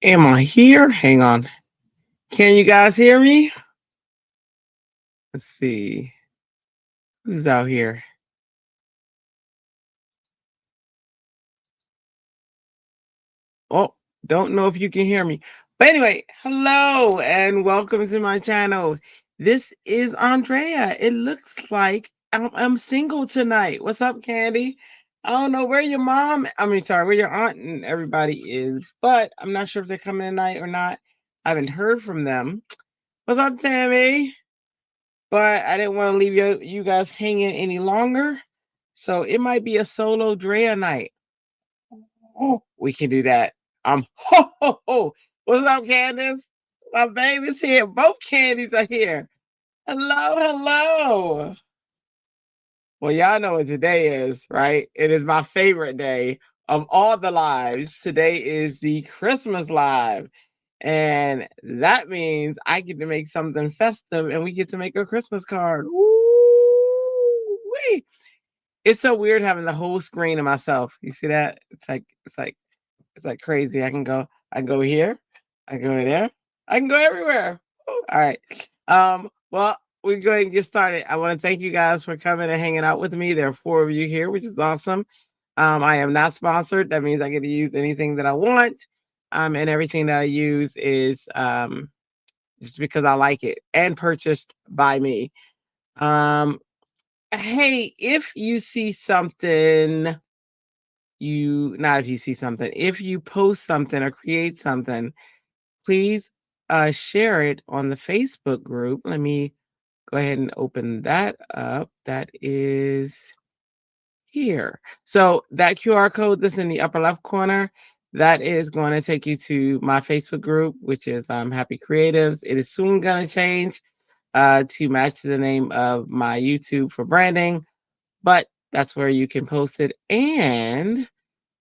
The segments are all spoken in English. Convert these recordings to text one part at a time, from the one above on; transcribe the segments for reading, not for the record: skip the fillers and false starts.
Am I here? Hang on. Can you guys hear me? Let's see. Who's out here? Oh, don't know if you can hear me. But anyway, hello and welcome to my channel. This is Andrea. It looks like I'm single tonight. What's up, Candy? I don't know where your mom, sorry, where your aunt and everybody is, but I'm not sure if they're coming tonight or not. I haven't heard from them. What's up, Tammy? But I didn't want to leave you guys hanging any longer. So it might be a solo Drea night. Oh, we can do that. Ho ho ho. What's up, Candace? My baby's here. Both candies are here. Hello, hello. Well, y'all know what today is, right? It is my favorite day of all the lives. Today is the Christmas live. And that means I get to make something festive and we get to make a Christmas card. Woo-wee. It's so weird having the whole screen of myself. You see that? It's like crazy. I can go here, I can go there, I can go everywhere. Woo. All right. Well, we're going to get started. I want to thank you guys for coming and hanging out with me. There are four of you here, which is awesome. I am not sponsored. That means I get to use anything that I want. And everything that I use is just because I like it and purchased by me. Um, hey, if you see something, not if you see something, if you post something or create something, please share it on the Facebook group. Let me go ahead and open that up. That is here. So that QR code that's in the upper left corner, that is going to take you to my Facebook group, which is Happie Creatives. It is soon going to change to match the name of my YouTube for branding, but that's where you can post it. And let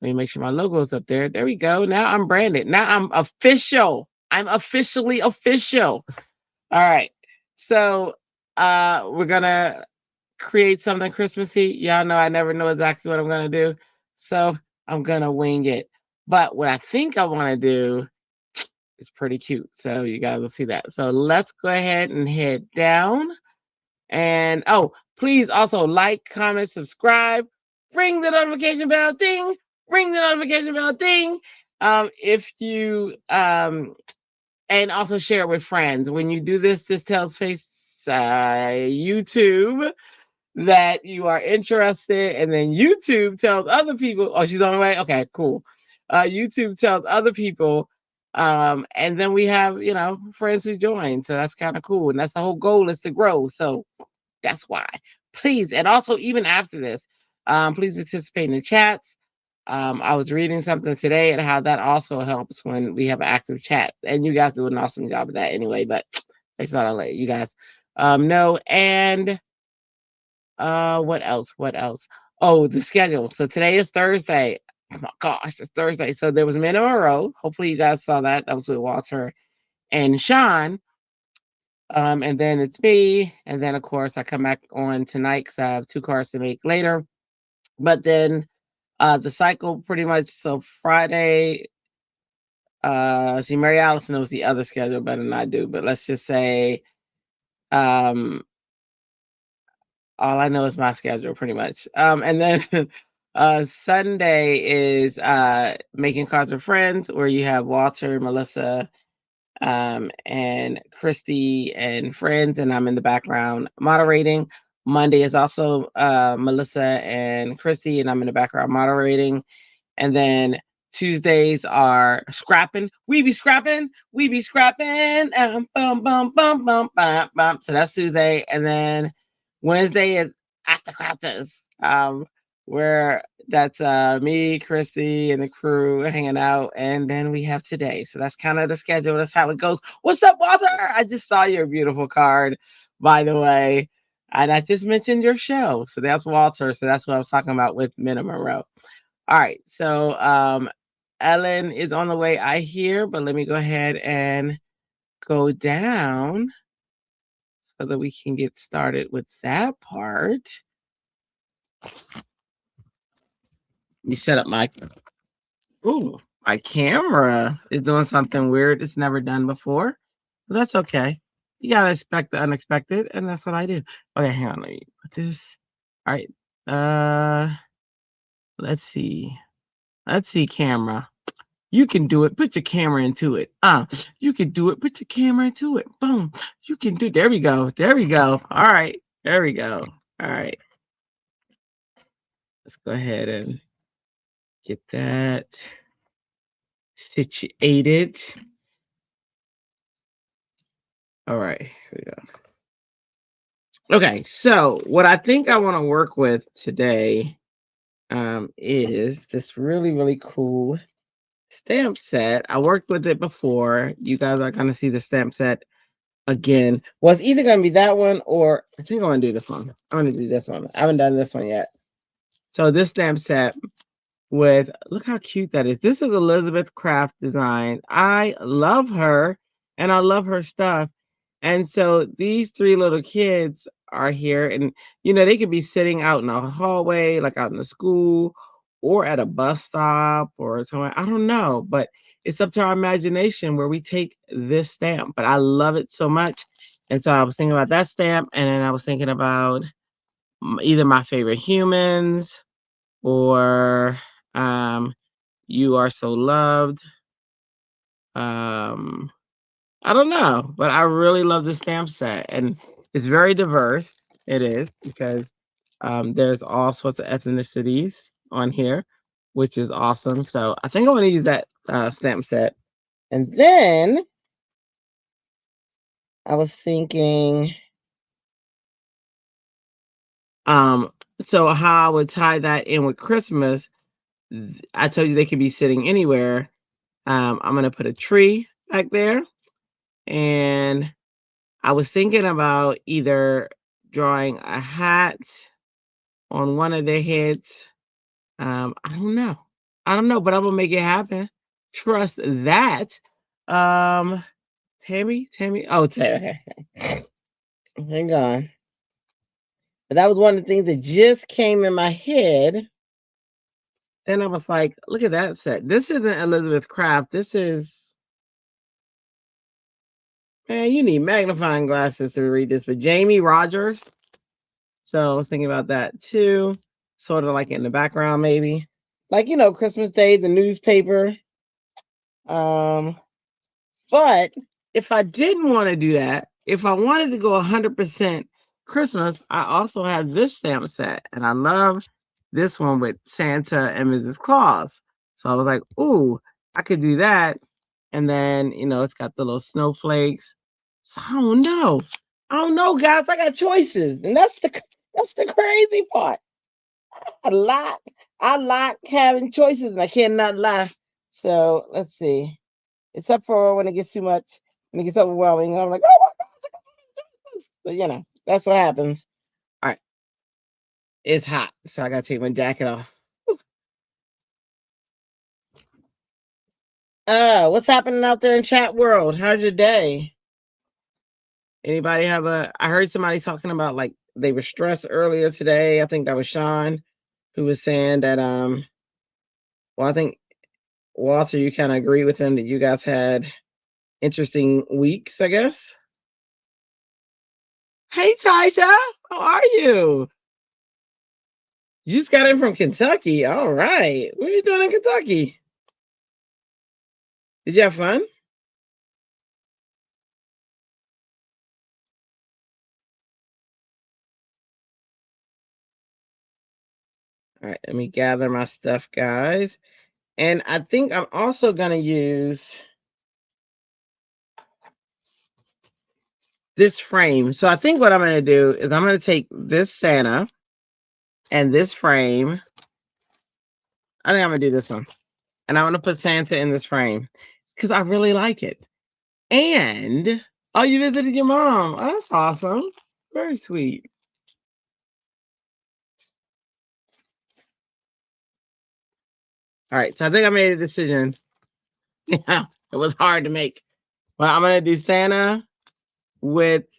me make sure my logo is up there. There we go. Now I'm branded. Now I'm official. I'm officially official. All right. So we're gonna create something Christmassy. Y'all know I never know exactly what I'm gonna do. So I'm gonna wing it. But what I think I want to do is pretty cute. So you guys will see that. So let's go ahead and head down. And oh, please also like, comment, subscribe, ring the notification bell ding, ring the notification bell ding. If you and also share it with friends. When you do this, this tells YouTube that you are interested, and then YouTube tells other people. Oh, she's on the way. Okay, cool. YouTube tells other people, and then we have friends who join. So that's kind of cool, and that's the whole goal is to grow. So that's why. Please, and also even after this, please participate in the chats. I was reading something today and how that also helps when we have an active chat. And you guys do an awesome job of that anyway, but I thought I'll let you guys know. And what else? What else? Oh, the schedule. So today is Thursday. Oh my gosh, it's Thursday. So there was Minimum Row. Hopefully you guys saw that. That was with Walter and Sean. And then it's me. And then, of course, I come back on tonight because I have two cards to make later. But then the cycle pretty much, so Friday, see, Mary Alice knows the other schedule better than I do. But let's just say um, all I know is my schedule pretty much. And then Sunday is making cards with friends where you have Walter, Melissa, and Christy and friends, and I'm in the background moderating. Monday is also Melissa and Christy, and I'm in the background moderating. And then Tuesdays are scrapping. We be scrapping. We be scrapping. Bum, bum, bum, bum, bum, bum. So that's Tuesday. And then Wednesday is after crafters. Where that's me, Christy, and the crew hanging out, and then we have today. So that's kind of the schedule. That's how it goes. What's up, Walter? I just saw your beautiful card, by the way, and I just mentioned your show. So that's Walter. So that's what I was talking about with Minimum Row. All right. So Ellen is on the way, I hear, but let me go ahead and go down so that we can get started with that part. You set up my My camera is doing something weird it's never done before. But that's okay. You gotta expect the unexpected, and that's what I do. Okay, hang on. Let me put this. All right. Uh, let's see. Let's see, camera. You can do it. Put your camera into it. You can do it. Put your camera into it. Boom. You can do. There we go. There we go. All right. There we go. All right. Let's go ahead and get that situated. All right. Here we go. Okay. So what I think I want to work with today is this really, really cool stamp set. I worked with it before. You guys are going to see the stamp set again. Well, it's either going to be that one or I think I'm going to do this one. I'm going to do this one. I haven't done this one yet. So this stamp set with, look how cute that is. This is Elizabeth Craft Design. I love her and I love her stuff. And so these three little kids are here and, they could be sitting out in a hallway, like out in the school or at a bus stop or somewhere. I don't know, but it's up to our imagination where we take this stamp. But I love it so much. And so I was thinking about that stamp and then I was thinking about either my favorite humans or you are so loved. I don't know, but I really love the stamp set, and it's very diverse. It is because there's all sorts of ethnicities on here, which is awesome. So I think I'm going to use that stamp set, and then I was thinking, so how I would tie that in with Christmas. I told you they could be sitting anywhere. I'm going to put a tree back there. And I was thinking about either drawing a hat on one of their heads. I don't know. I don't know, but I'm gonna make it happen. Trust that. Um, Tammy. Oh, Tammy. Okay. Hang on. But that was one of the things that just came in my head. And I was like, look at that set. This isn't Elizabeth Craft. This is, man, you need magnifying glasses to read this, but Jamie Rogers. So I was thinking about that too, sort of like in the background, maybe. Like, Christmas Day, the newspaper. Um, but if I didn't want to do that, if I wanted to go 100% Christmas, I also have this stamp set, and I love this one with Santa and Mrs. Claus. So I was like, ooh, I could do that. And then, it's got the little snowflakes. So I don't know. I don't know, guys. I got choices. And that's the crazy part. I like having choices and I cannot lie. So let's see. Except for when it gets too much, when it gets overwhelming, I'm like, oh my God, I got so many choices. But that's what happens. All right. It's hot. So I gotta take my jacket off. What's happening out there in chat world? How's your day? Anybody have I heard somebody talking about like they were stressed earlier today. I think that was Sean who was saying that well, I think Walter, you kind of agree with him that you guys had interesting weeks, I guess. Hey Tasha, how are you? You just got in from Kentucky. All right. What are you doing in Kentucky? Did you have fun? All right, let me gather my stuff, guys. And I think I'm also gonna use this frame. So I think what I'm gonna do is I'm gonna take this Santa and this frame. I think I'm gonna do this one. And I'm gonna put Santa in this frame because I really like it. And oh, you visited your mom. Oh, that's awesome. Very sweet. All right, so I think I made a decision. Yeah, it was hard to make. Well, I'm gonna do Santa with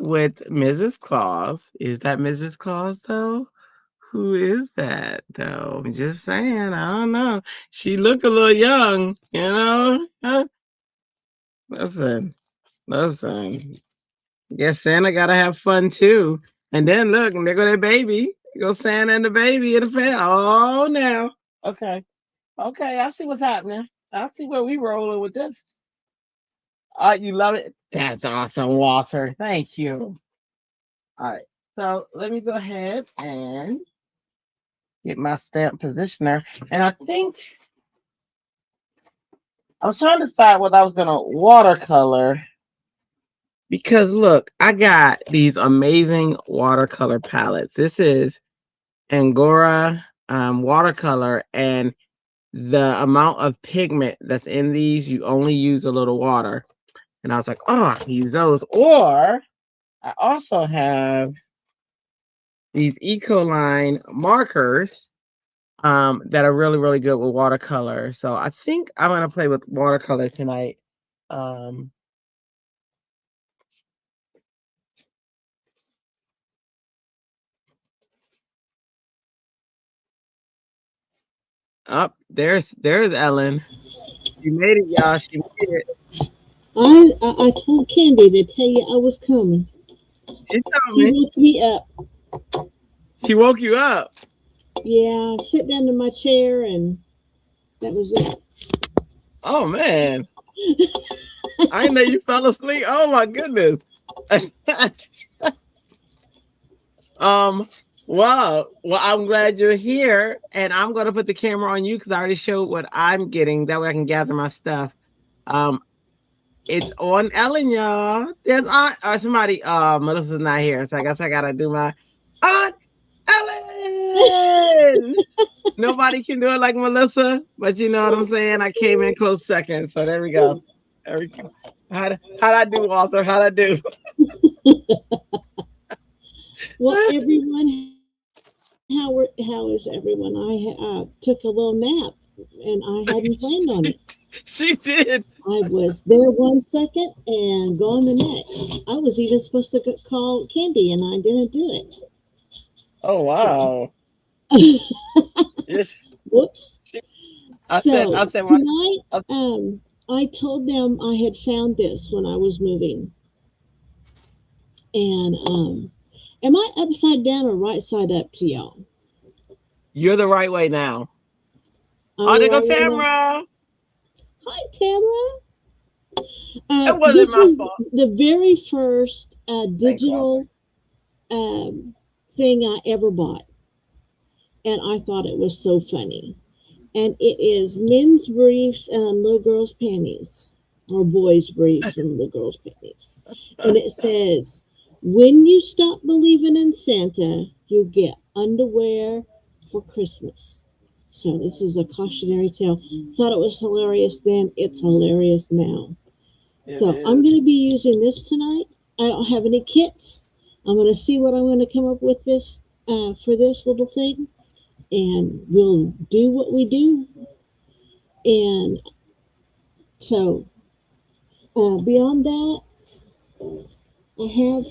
Mrs. Claus. Is that Mrs. Claus though? who is that though. I'm just saying. I don't know. She look a little young, you know. Huh? Listen, listen. Guess Santa gotta have fun too. And then look, and there go that baby. There go Santa and the baby in the fan. Oh, now. Okay. Okay, I see what's happening. I see where we rolling with this. You love it? That's awesome, Walter. Thank you. All right. So let me go ahead and get my stamp positioner. And I think I was trying to decide whether I was gonna watercolor because look, I got these amazing watercolor palettes. This is Angora watercolor, and the amount of pigment that's in these, you only use a little water. And I was like, oh, I can use those. Or I also have these Ecoline markers that are really, really good with watercolor. So I think I'm gonna play with watercolor tonight. Um, Up there's Ellen. She made it, y'all. She made it. I told Candy to tell you I was coming. She told He me. woke me up. She woke you up. Yeah, sit down in my chair, and that was it. Oh man, I didn't know you fell asleep. Oh my goodness. um. Wow. Well, I'm glad you're here, and I'm gonna put the camera on you because I already showed what I'm getting. That way, I can gather my stuff. Um. It's on Ellen, y'all. There's Aunt or somebody. Melissa's not here, so I guess I gotta do my Aunt Ellen. Nobody can do it like Melissa, but you know what I'm saying. I came in close second, so there we go. There we go. How'd I do, Walter? How'd I do? Well, everyone, how is everyone? I took a little nap, and I hadn't planned on it. she, she did. I was there 1 second and gone the next. I was even supposed to call Candy, and I didn't do it. Oh So, wow. Yes. whoops. She, I So said, what? tonight, I, I told them I had found this when I was moving, and am I upside down or right side up to y'all? you're the right way now. I'm Oh, the there go right way now. Tamara. Hi, Tamara. It wasn't This my was fault. the very first Thanks, Walter. digital um, thing I ever bought, and I thought it was so funny. And it is men's briefs and little girls' panties, or boys' briefs and little girls' panties. And it says, when you stop believing in Santa, you get underwear for Christmas. So this is a cautionary tale. Thought it was hilarious then, it's hilarious now. It So I'm going is. to be using this tonight. I don't have any kits. I'm going to see what I'm going to come up with this for this little thing, and we'll do what we do. And so beyond that, I have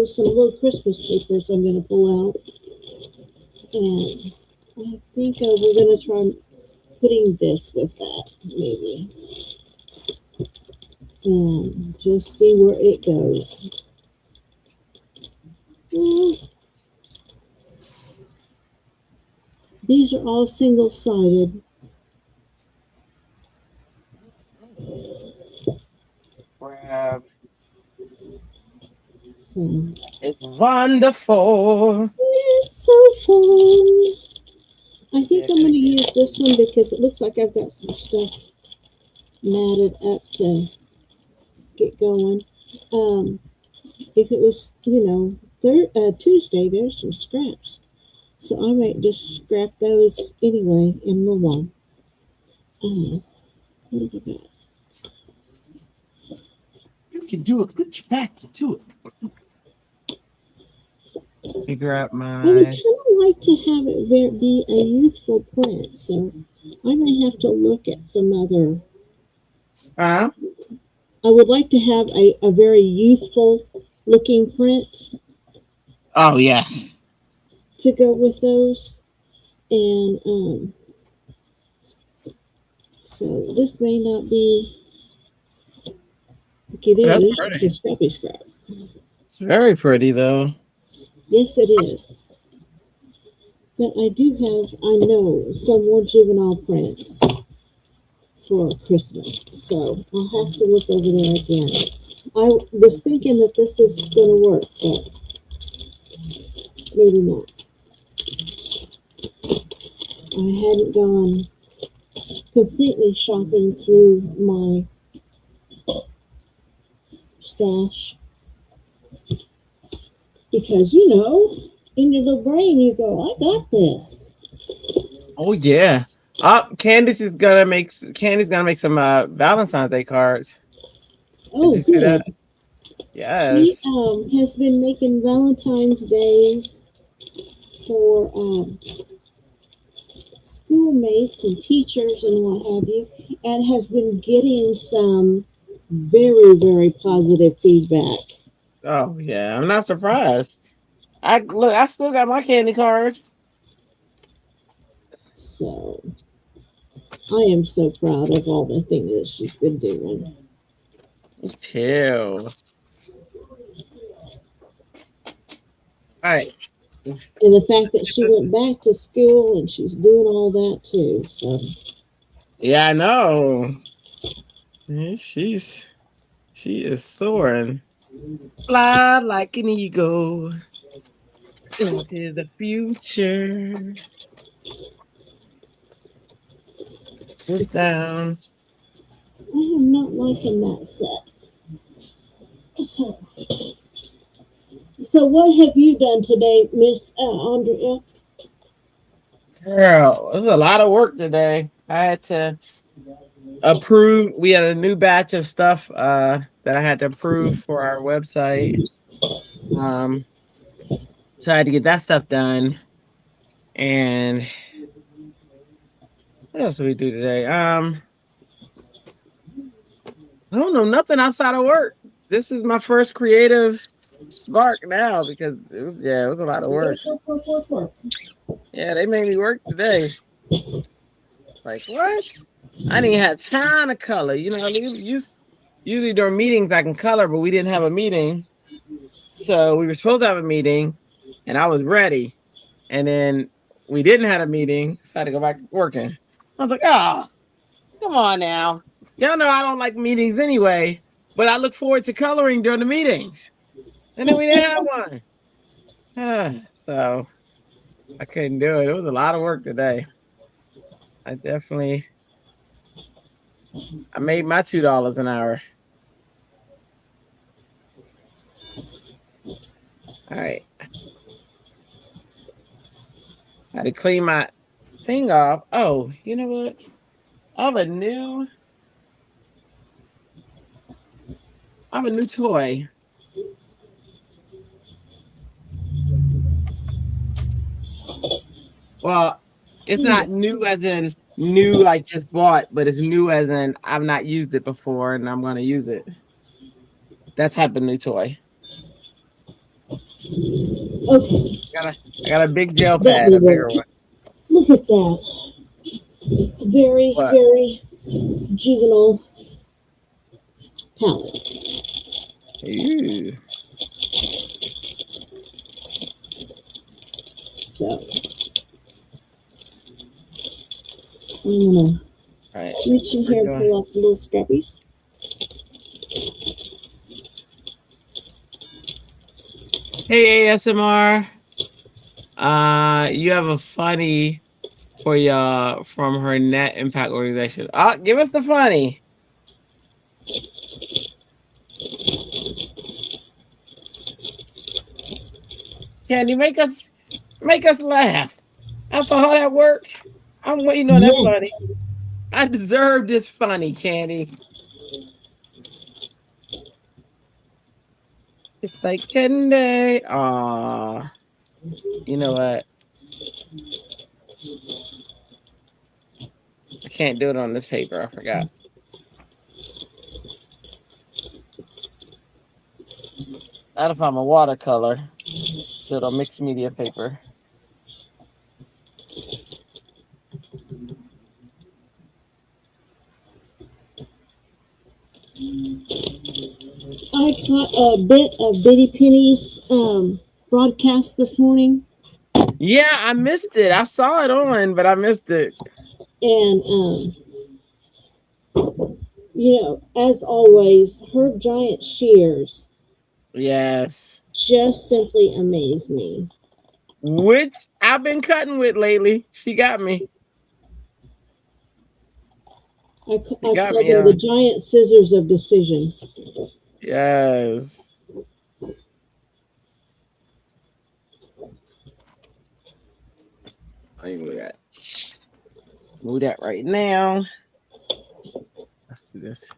some little Christmas papers I'm going to pull out, and I think we're going to try putting this with that maybe, and just see where it goes. Mm, these are all single sided, Crab. so It's wonderful. it's so fun. Let me I see. think I I'm gotta going to get. use this one because it looks like I've got some stuff matted up to get going. Um, if it was, Tuesday, there's some scraps. So I might just scrap those anyway and move on. What have I got? You can do it. Put your back to it. Figure out I would my. kind of like to have it be a youthful print, so I might have to look at some other. Huh? I would like to have a very youthful looking print. Oh yes. to go with those. And so this may not be. Okay, there it That's is. It pretty. says Scrappy Scrap. It's very pretty though. Yes, it is. But I do have, I know, some more juvenile prints for Christmas. So I'll have to look over there again. I was thinking that this is going to work, but maybe not. I hadn't gone completely shopping through my stash because, in your little brain, you go, I got this. Oh yeah. Candy's gonna make some Valentine's Day cards. Did Oh, you see that? good. She Yes. has been making Valentine's Days for schoolmates and teachers and what have you, and has been getting some very, very positive feedback. Oh yeah. I'm not surprised. I still got my candy card. So I am so proud of all the things that she's been doing. Me too. All right. And the fact that she went back to school and she's doing all that too. So Yeah, I know. Yeah, she is soaring. Fly like an eagle into the future. Just down. I am not liking that set. So, so what have you done today, Miss Andrea? Girl, it was a lot of work today. I had to approve. We had a new batch of stuff that I had to approve for our website. Um, so I had to get that stuff done. And what else did we do today? I don't know, nothing outside of work. This is my first creative spark now because it was a lot of work. Yeah, they made me work today. Like what? I didn't have time to color. Usually during meetings I can color, but we didn't have a meeting. So we were supposed to have a meeting and I was ready. And then we didn't have a meeting, so I had to go back to working. I was like, oh, come on now. Y'all know I don't like meetings anyway, but I look forward to coloring during the meetings. And then we didn't have one. So I couldn't do it. It was a lot of work today. I definitely I made my $2 an hour. All right. I had to clean my thing off. Oh, you know what? I have a new I have a new toy. Well, it's not new as in new like just bought, but it's new as in I've not used it before and I'm gonna use it. That type of new toy. Okay, I got a big gel that pad, will a bigger work. one. Look at that. Very, What? very juvenile palette. Ooh. So I'm gonna All right. reach in We're here and doing pull out the little scrappies. Hey ASMR. You have a funny for y'all from her net impact organization. Give us the funny. Candy, make us laugh. After all that work, I'm waiting on that funny. Yes. I deserve this funny, Candy. It's like candy. Aw. You know what? I can't do it on this paper. I forgot. Not if I'm a watercolor. So it'll mixed media paper. I caught a bit of Bitty Penny's broadcast this morning, Yeah, I missed it. I saw it on, but I missed it. and as always, her giant shears Yes. just simply amaze me. Which I've been cutting with lately. She got me. She I got call me them the on. giant scissors of decision. Yes. I can move that. Move that right now. Let's do this.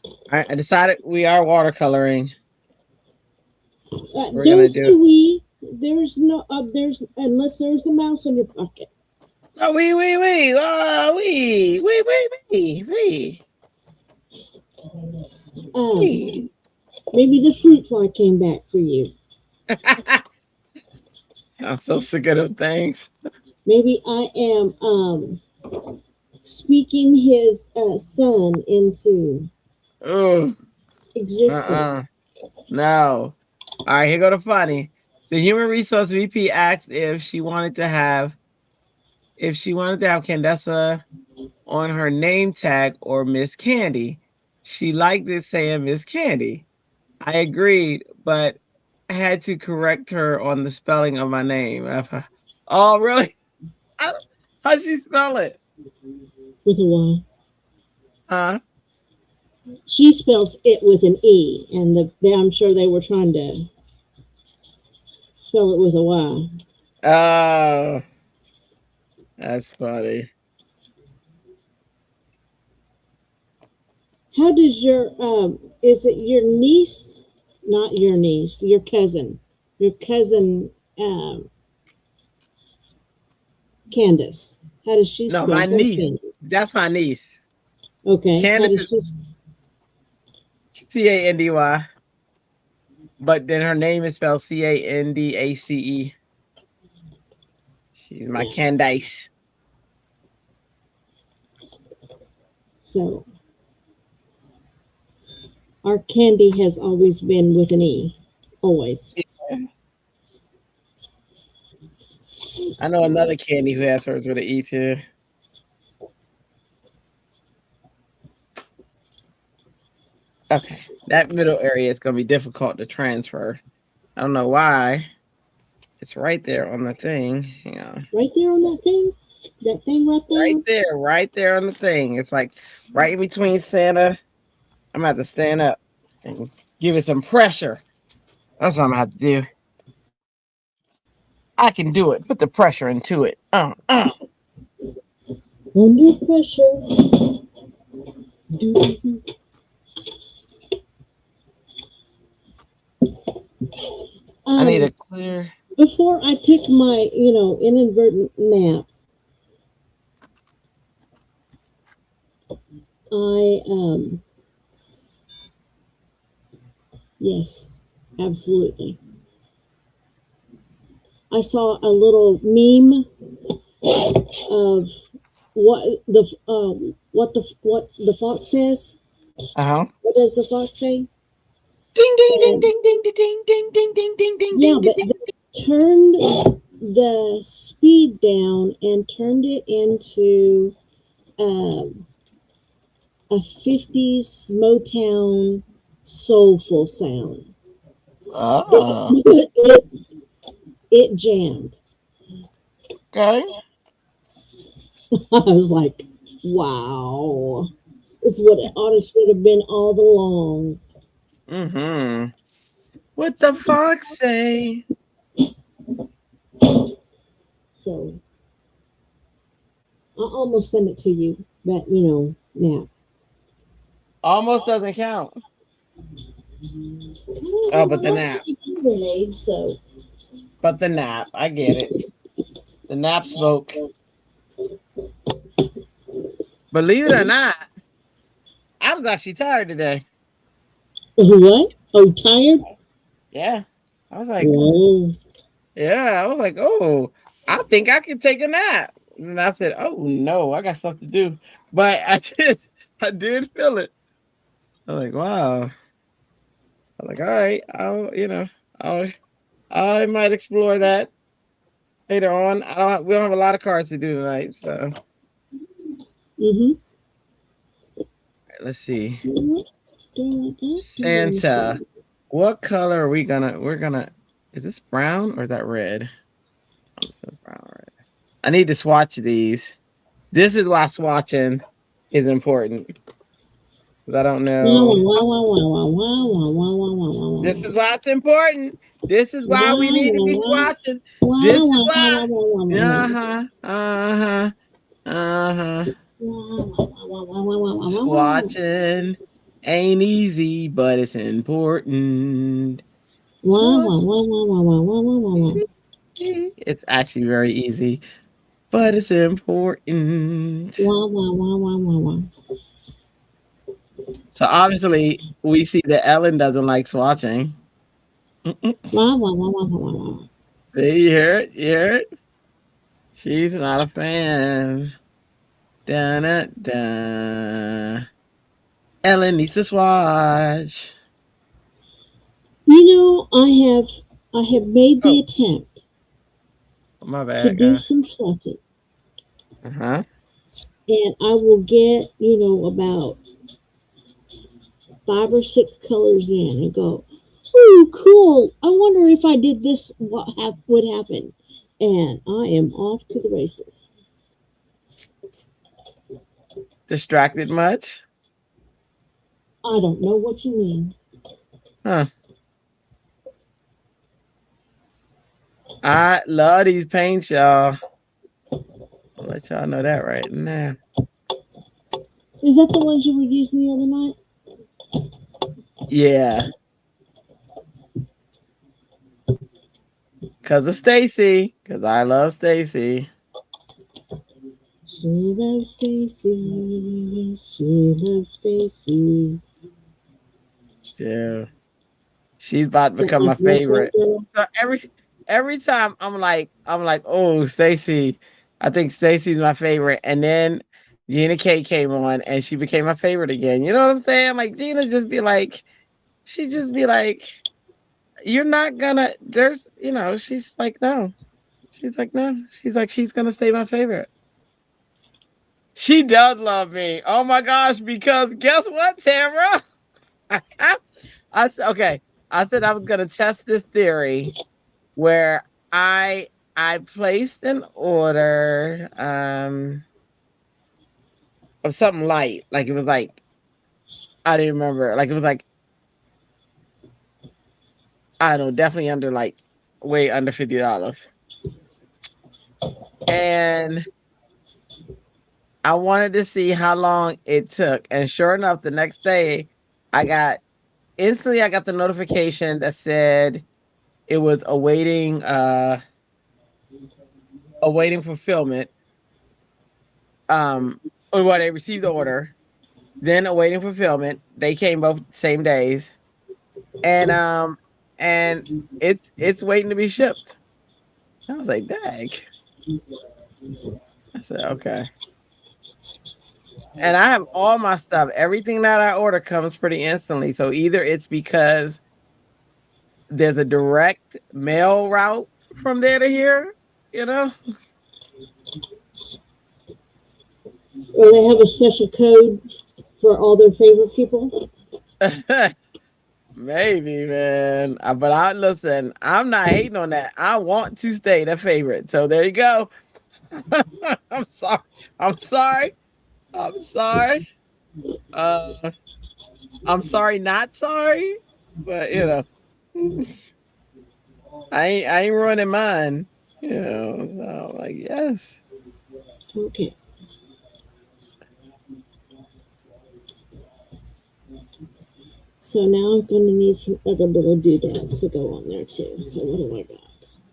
All right, I decided we are watercoloring. We're gonna Don't say do. we. There's unless there's a mouse in your pocket. Oh, we. Um, We. maybe the fruit fly came back for you. I'm so sick of them things. Maybe I am speaking his son into Oh, existence. no. All right, here go the funny. The human resource VP asked if she wanted to have Candessa on her name tag or Miss Candy. She liked it saying Miss Candy. I agreed, but I had to correct her on the spelling of my name. Oh, really? How'd she spell it? With a Y. Huh? She spells it with an E, and I'm sure they were trying to spell it with a Y. Oh, that's funny. How does your is it your niece? Not your niece, your cousin. Your cousin Candace. How does she No, spell my her niece. Candace? That's my niece. Okay. How Candace does is she Candy, but then her name is spelled Candace. She's my Candice. so our candy has always been with an E. Always. I know another Candy who has hers with an E too. Okay, that middle area is gonna be difficult to transfer. I don't know why. It's right there on the thing. Hang on. Right there on that thing? That thing Right there on the thing. It's like right in between Santa. I'm gonna have to stand up and give it some pressure. That's what I'm gonna have to do. I can do it. Put the pressure into it. Under pressure. I need Um, a clear. before I took my, inadvertent nap, I yes, absolutely. I saw a little meme of what the fox says. Uh huh. What does the fox say? Ding ding ding And ding ding ding ding ding ding ding ding ding yeah, ding but ding. they turned the speed down and turned it into um, a 50s Motown soulful sound. Oh, It jammed. okay. I was like, wow. This is what it ought to should have been all along. Mm-hmm. What the fox say? So I'll almost send it to you, but now. Almost doesn't count. Oh, but the nap. Made, so But the nap. I get it. The nap spoke. Believe it or not, I was actually tired today. what? Oh, tired? Yeah. I was like, Whoa. yeah, I was like, oh, I think I can take a nap. And I said, oh no, I got stuff to do. But I did. I did feel it. I was like, wow. I'm like, all right, I'll I might explore that later on. We don't have a lot of cards to do tonight, so Mm-hmm. let's see. Doing like that. I'm going Santa. to. What color are we gonna? We're gonna. Is this brown or is that red? Oh, this is brown or red. I need to swatch these. This is why swatching is important because I don't Wow, know. wow, wow, wow, wow, wow, wow, wow, wow, wow, wow, This wow. is why it's important. This is why we Wow, need to wow, be wow. swatching. Wow, This is wow, wow, why. wow, wow, wow, wow. Uh huh. Uh huh. Uh huh. Wow, wow, wow, wow, wow, wow, wow, wow, wow. Swatching ain't easy, but it's important. Wow, wow, Swatch. wow, wow, wow, wow, wow, wow, wow, wow. It's actually very easy, but it's important. Wow, wow, wow, wow, wow, wow. So obviously, we see that Ellen doesn't like swatching. Mm-mm. Wow, wow, wow, wow, wow, wow, wow. See, you hear it? You hear it? She's not a fan. Dun, dun, dun. Ellen needs to swatch. I have made the Oh, attempt my to bad, do guys. some swatching, Uh huh. and I will get, about 5 or 6 colors in and go, "Ooh, cool! I wonder if I did this, what would happen?" And I am off to the races. Distracted much? I don't know what you mean. Huh. I love these paints, y'all. I'll let y'all know that right now. Is that the ones you were using the other night? Yeah, cause of Stacy. Cause I love Stacy. She loves Stacy. She loves Stacy. Yeah. She's about to So become like, my that's right, favorite. girl. So every time I'm like, oh, Stacy. I think Stacy's my favorite. And then Gina K came on and she became my favorite again. You know what I'm saying? Like Gina just be like, she just be like, you're not gonna she's like, no. She's like, no. She's like, she's gonna stay my favorite. She does love me. Oh my gosh, because guess what, Tamara? Okay. I said I was gonna test this theory where I placed an order of something light. Like it was like I didn't remember. Like it was like I don't know, definitely under like way under $50. And I wanted to see how long it took. And sure enough, the next day I got I got the notification that said it was awaiting fulfillment. Or what they received the order, then awaiting fulfillment. They came both same days. And it's waiting to be shipped. I was like, dang. I said, okay. And I have all my stuff. Everything that I order comes pretty instantly. So either it's because there's a direct mail route from there to here, you know? Or they have a special code for all their favorite people. Maybe, man. But I listen, I'm not hating on that. I want to stay the favorite. So there you go. I'm sorry. I'm sorry. I'm sorry. Uh I'm sorry, not sorry. But I ain't running mine. So I'm like, yes. Okay. So now I'm going to need some other little doodads to go on there too. So what do I got?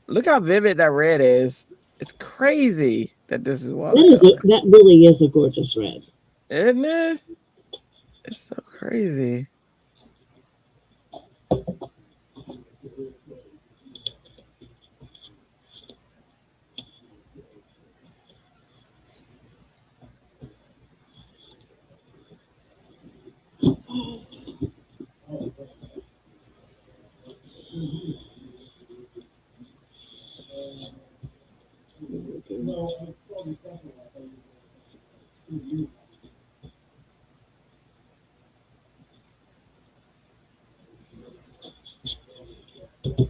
Look how vivid that red is. It's crazy that this is That watercolor. really is a gorgeous red. Isn't it? It's so crazy.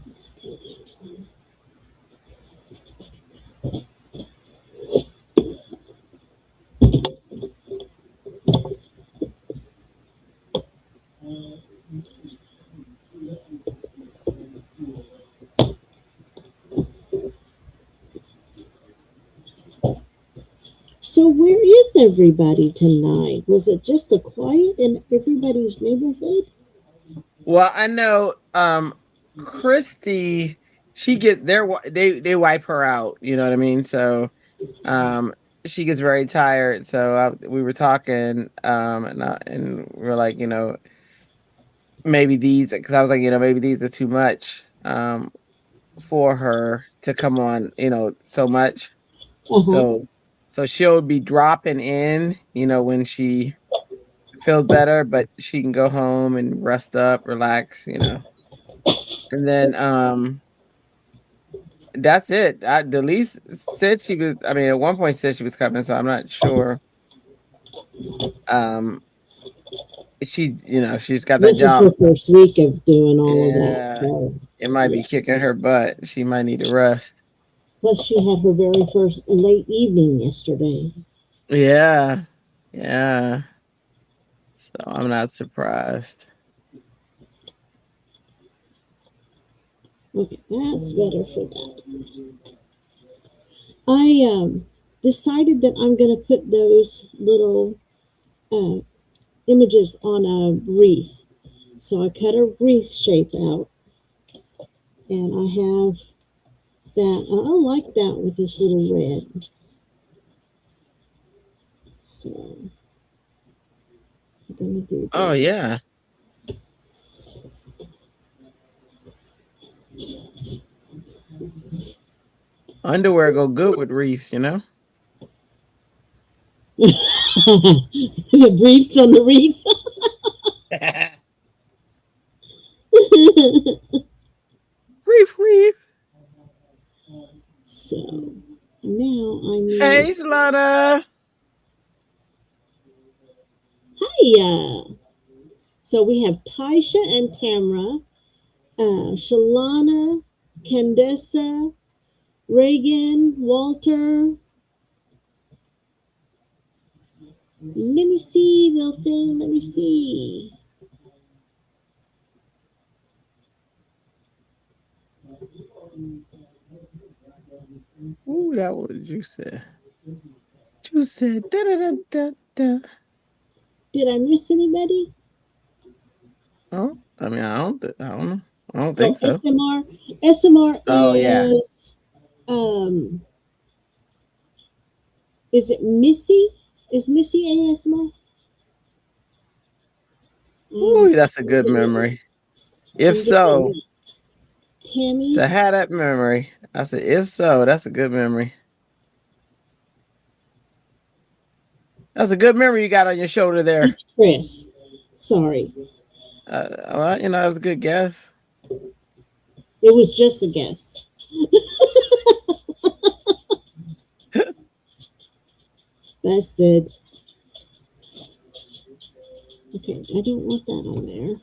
Let's do that one. So where is everybody tonight? Was it just a quiet in everybody's neighborhood? Well, I know Christy, she get their they wipe her out, you know what I mean? So um she gets very tired. So we were talking and we are like, maybe these, cuz I was like, maybe these are too much for her to come on, so much. Uh huh. So she'll be dropping in, when she feels better, but she can go home and rest up, relax. And then that's it. Delise said she was. I mean, at one point said she was coming, so I'm not sure. Um, she's got that This is her job. first week of doing all of that, Yeah, so it might be yeah. kicking her butt. She might need to rest. Plus, she had her very first late evening yesterday. Yeah, yeah. So I'm not surprised. Okay, that's better for that. I decided that I'm going to put those little uh, images on a wreath. So I cut a wreath shape out, and I have that. I like that with this little red. So I'm going to do Oh that. yeah, underwear go good with reefs. The briefs on the wreath. Reef, reef. So now I need. Hey, Slaughter. Hiya! So we have Taisha and Tamra, Shalana, Candace, Reagan, Walter. Let me see, little thing. Let me see. Ooh, that what you said. You said da da da da da. Did I miss anybody? Oh, I mean, I don't know. I don't Oh, think so. SMR. SMR Oh yeah. um is it Missy? Is Missy ASMR? Ooh, that's a I'm good memory. If getting so, it. Tammy. so had that memory. I said, if so, that's a good memory. That's a good memory you got on your shoulder there. It's Chris. Sorry. Well, that was a good guess. It was just a guess. Busted. Okay, I don't want that on there.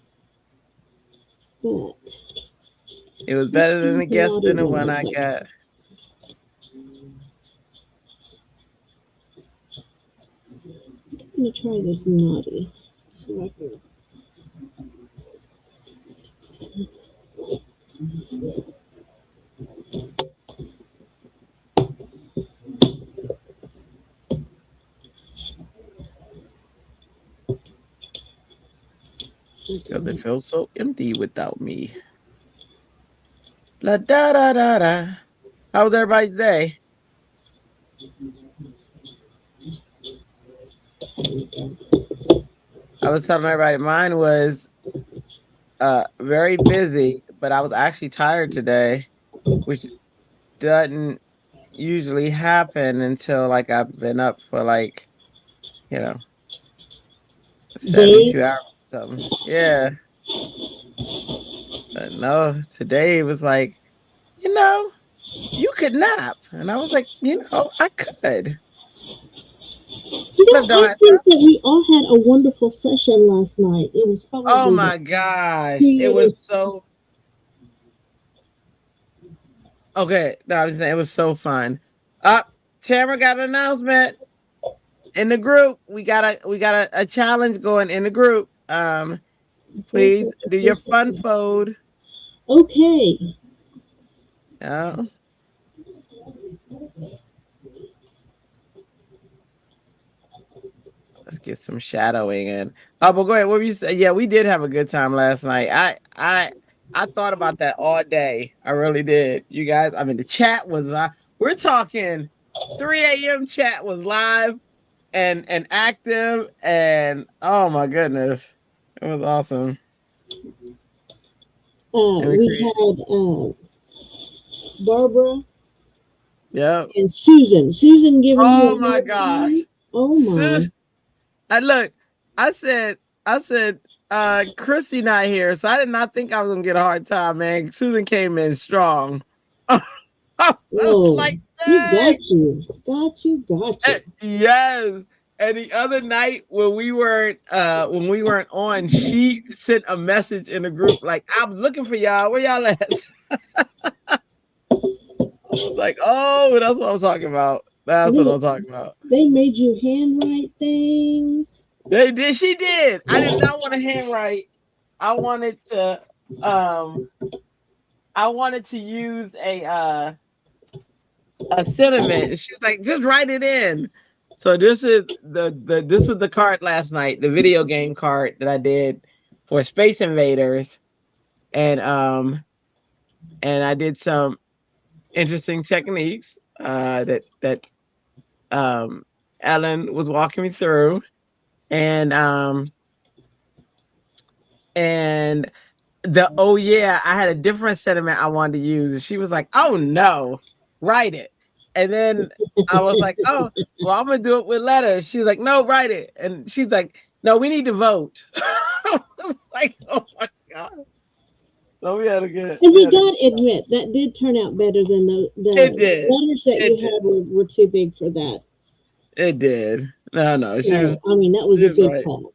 But It was let's better see than the what the guess naughty than the one one looks I like. got. I'm gonna try this naughty. So I can. Okay, Because it feels let's. so empty without me. La da da da da. How was everybody's day? I was telling everybody mine was very busy, but I was actually tired today, which doesn't usually happen until like I've been up for like, you know, 72 Days. hours. awesome. Yeah. No, today it was like, you know, you could nap. And I was like, I could. But don't I have think to. that we all had a wonderful session last night. It was Oh probably the my gosh. It was creative. so okay. No, I was saying it was so fun. Up, Tamara got an announcement in the group. We got a challenge going in the group. Please do your fun fold. Okay. Yeah. Let's get some shadowing in. Oh, but go ahead. What were you saying? Yeah, we did have a good time last night. I thought about that all day. I really did. You guys, I mean, the chat was we're talking 3 a.m. chat was live and active, and oh my goodness. It was awesome. And we We created. had Barbara Yep. and Susan. Susan giving you Oh a my hard time. gosh. Oh my. Sis, I look, I said, Chrissy not here, so I did not think I was gonna get a hard time, man. Susan came in strong. I was Whoa. like, She got dang. you. Got you. Got you. Yes. And the other night when we weren't on, she sent a message in the group like, I was looking for y'all. Where y'all at? I was like, oh, that's what I was talking about. That's what They, I'm talking about. they made you handwrite things. They did. She did. I did not want to handwrite. I wanted to. Um. I wanted to use a sentiment. And she's like, just write it in. So this was the card last night. The video game card that I did for Space Invaders, and I did some interesting techniques that um Ellen was walking me through, and um and oh yeah, I had a different sentiment I wanted to use, and she was like, "Oh no, write it." And then I was like, "Oh, well, I'm gonna do it with letters." She was like, "No, write it." And she's like, "No, we need to vote." I was like, "Oh my god!" So And we you had a good got to time. admit, that did turn out better than It the did. letters that It you did. had were too big for that. It did. No, no, So, I mean, that was she a was good right. call.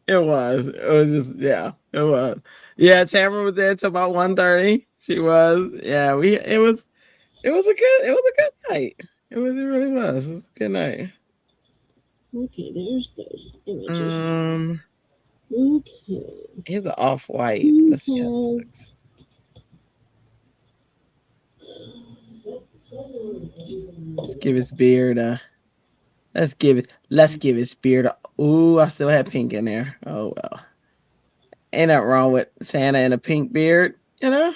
It was. It was just yeah. It was. Yeah, Tamara was there till about 1:30. She was. Yeah, we. It was a good night. It really was. It was a good night. Okay, there's those images. Um, Okay. here's an off white. Who Let's see how this looks. has. Let's give his beard a. Let's give his beard a. Ooh, I still have pink in there. Oh well. Ain't that wrong with Santa and a pink beard? You know,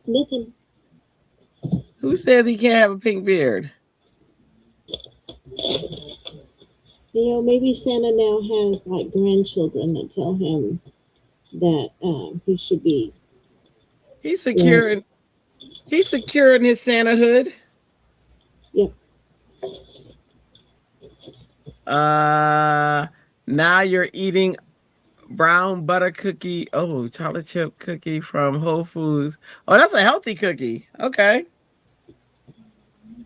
Nothing. who says he can't have a pink beard? Maybe Santa now has like grandchildren that tell him that he should be. He's Yeah. securing. He's securing his Santahood. Yep. Uh, now you're eating brown butter cookie. Oh, chocolate chip cookie from Whole Foods. Oh, that's a healthy cookie. Okay.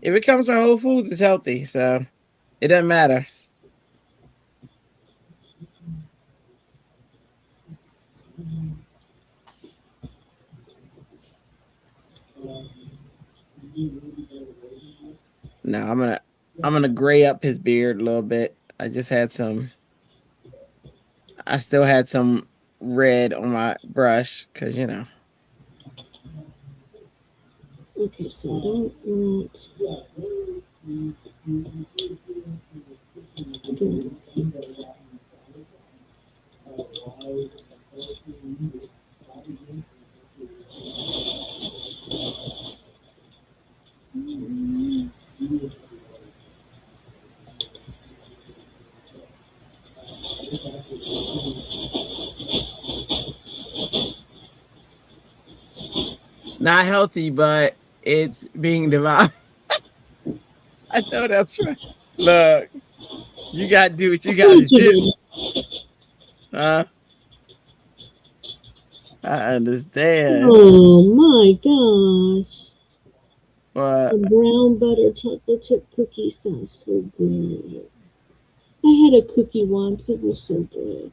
If it comes from Whole Foods, it's healthy. So it doesn't matter. Now I'm gonna gray up his beard a little bit. I still had some red on my brush because Okay, so I don't want. not healthy, but it's being devoured. I know that's right. Look, you gotta do what you I told gotta you, do. baby. Huh? I understand. Oh my gosh. The But brown butter chocolate chip cookies sound so good. I had a cookie once. It was so good.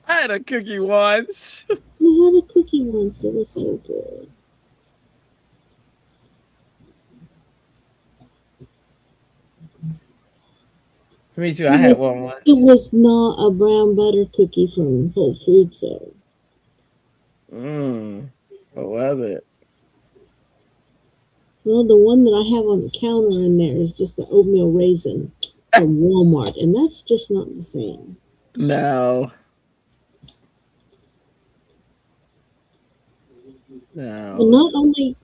I had a cookie once. I had a cookie once. It was so good. Me too. I It had was one it once. was not a brown butter cookie from Whole Foods though. Mm. What was it? Well, the one that I have on the counter in there is just the oatmeal raisin from Walmart, and that's just not the same. No. And No. not only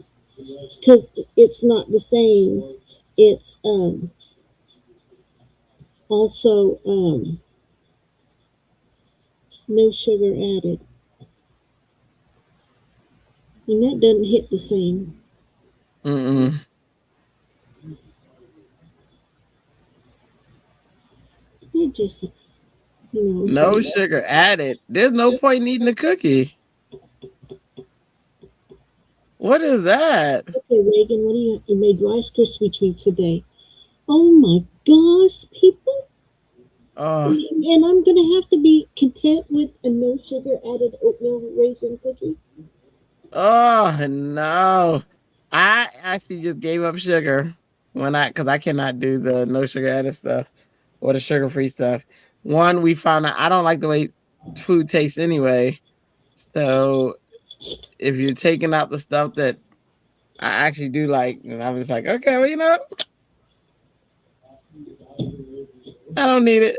because it's not the same, it's also no sugar added, and that doesn't hit the same. Mm-mm. It just so No sugar added. There's no point in eating a cookie. What is that? okay, Reagan, what do you made Rice Krispie treats today? Oh my gosh, people! Oh, And I'm gonna have to be content with a no sugar added oatmeal raisin cookie. oh no. I actually just gave up sugar because I cannot do the no sugar added stuff or the sugar free stuff. One, we found out I don't like the way food tastes anyway. So if you're taking out the stuff that I actually do like, then I'm just like, okay, well, I don't need it.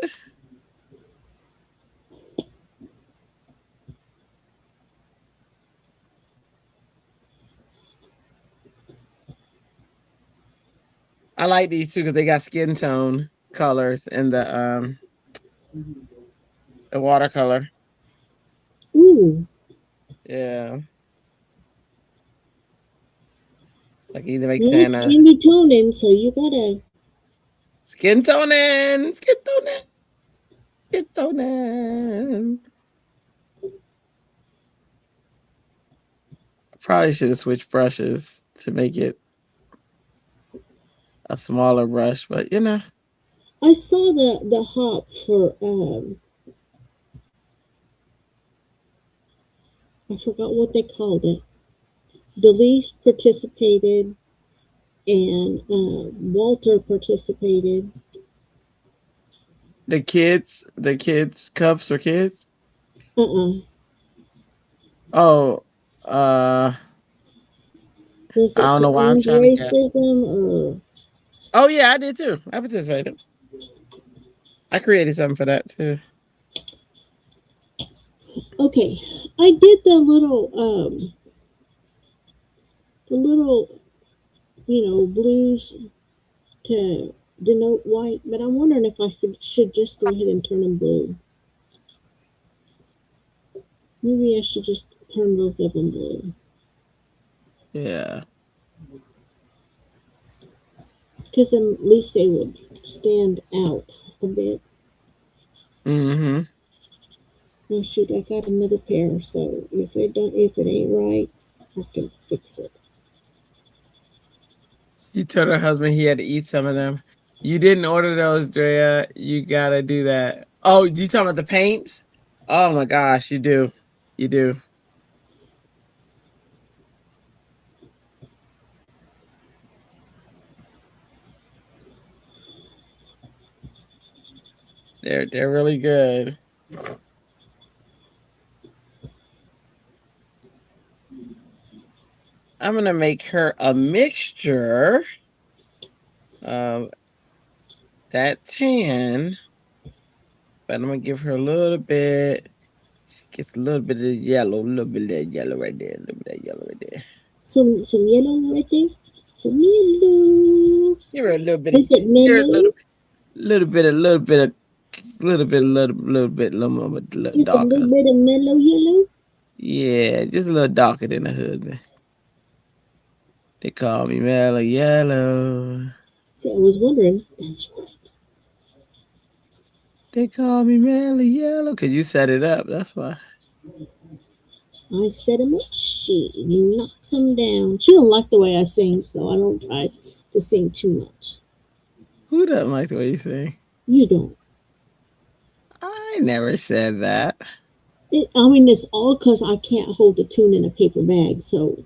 I like these too because they got skin tone colors in the watercolor. Ooh, Yeah, so I can either make well, it's Santa candy toning, so you gotta. skin toning, skin toning. Probably should have switched brushes to make it a smaller brush, but I saw the hop for I forgot what they called it. Delise participated, and Walter participated. the kids cups for kids. Uh-uh. Oh, uh, Was I it don't to know why I'm end trying to guess. racism or Oh yeah, I did too. I participated. I created something for that too. okay? I did the little blues to denote white, but I'm wondering if I should just go ahead and turn them blue. Maybe I should just turn both of them blue Yeah. because then at least they would stand out a bit. Mm-hmm. Oh shoot, I got another pair, so if it ain't right, I can fix it. She told her husband he had to eat some of them. You didn't order those, Drea. You gotta do that. Oh, you talking about the paints? Oh my gosh, you do. You do. They're really good. I'm gonna make her a mixture of that tan, but I'm gonna give her a little bit. She gets a little bit of yellow, a little bit of that yellow right there, a little bit of that yellow right there. Some yellow right there. Some yellow. Give her a little bit of, Is it give her a mellow? little more, a little Is a little darker. bit of mellow yellow? Yeah, just a little darker than the husband. They call me Mellow Yellow. See, I was wondering. That's right. They call me Mellow Yellow because you set it up. That's why. I set him up. She knocks him down. She don't like the way I sing, so I don't try to sing too much. Who doesn't like the way you sing? You don't. I never said that. I mean, it's all because I can't hold the tune in a paper bag, so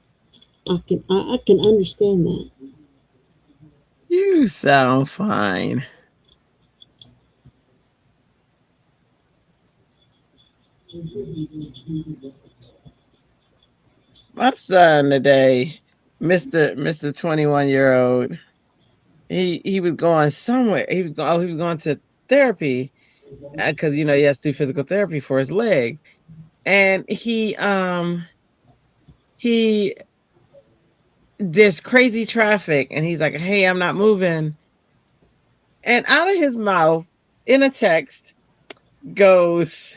I can understand that. You sound fine. My son today, Mister 21-year-old, he was going somewhere. He was going to therapy because he has to do physical therapy for his leg, and he there's crazy traffic, and he's like, "Hey, I'm not moving," and out of his mouth in a text goes,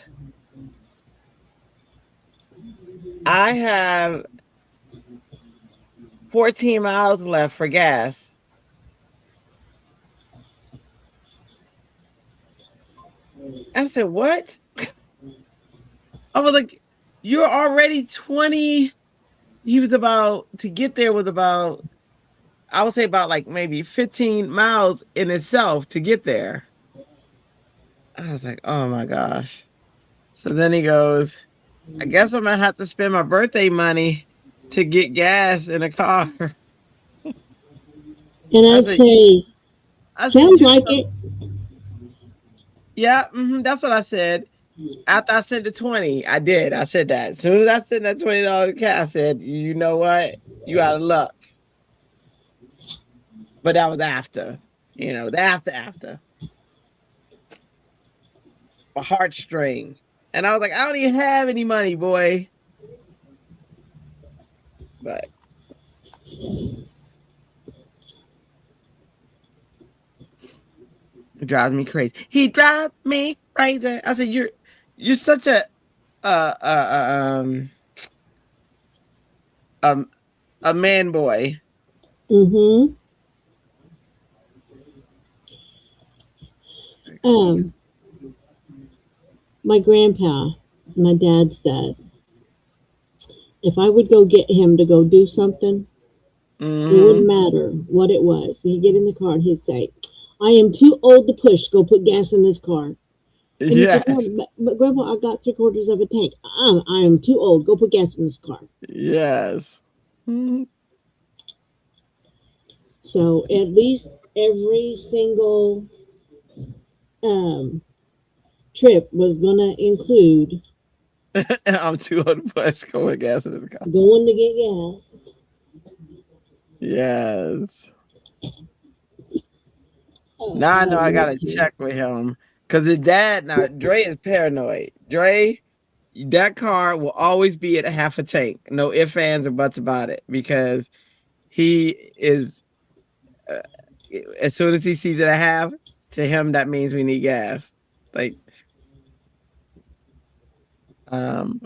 "I have 14 miles left for gas." I said, "What?" I was like, "You're already 20." He was about to get there was about, I would say about like maybe 15 miles in itself to get there. I was like, "Oh my gosh." So then he goes, "I guess I'm gonna have to spend my birthday money to get gas in a car." And I I'd said, say, I said, sounds "You like so it. yeah, that's what I said." After I sent the 20, I did. I said that. As soon as I sent that $20 cash, I said, "You know what? You out of luck." But that was after, the after a heartstring. And I was like, "I don't even have any money, boy." But it drives me crazy. He drives me crazy. I said, "You're such uh, uh, uh, um, um, a man boy." Mm-hmm. Um, my grandpa, my dad's dad, if I would go get him to go do something, it wouldn't Hmm. matter what it was. He'd get in the car and he'd say, I am too old to push. Go put gas in this car. And you go, Yes. but Grandpa, I got three-quarters of a tank. I am too old. Go put gas in this car. Yes. Mhm. So at least every single um, trip was going to include I'm too old to push going gas in the car. going to get gas. Yes. Oh, Now I I know I love gotta him. check with him because his dad. Now Dre is paranoid. Dre, that car will always be at a half a tank. No ifs, ands, or buts about it because he is. Uh, as soon as he sees it at half, to him that means we need gas. Like,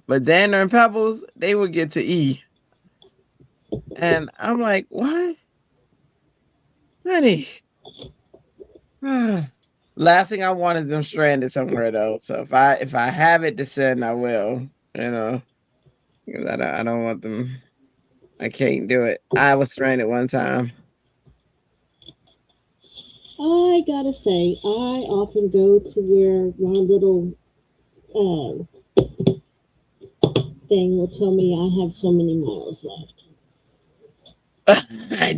but Xander and Pebbles, they will get to E, and I'm like, what, honey? Last thing I want is them stranded somewhere though. So if I have it to send, I will. You know, 'cause I don't want them. I can't do it. I was stranded one time. I gotta say, I often go to where my little uh, thing will tell me I have so many miles left.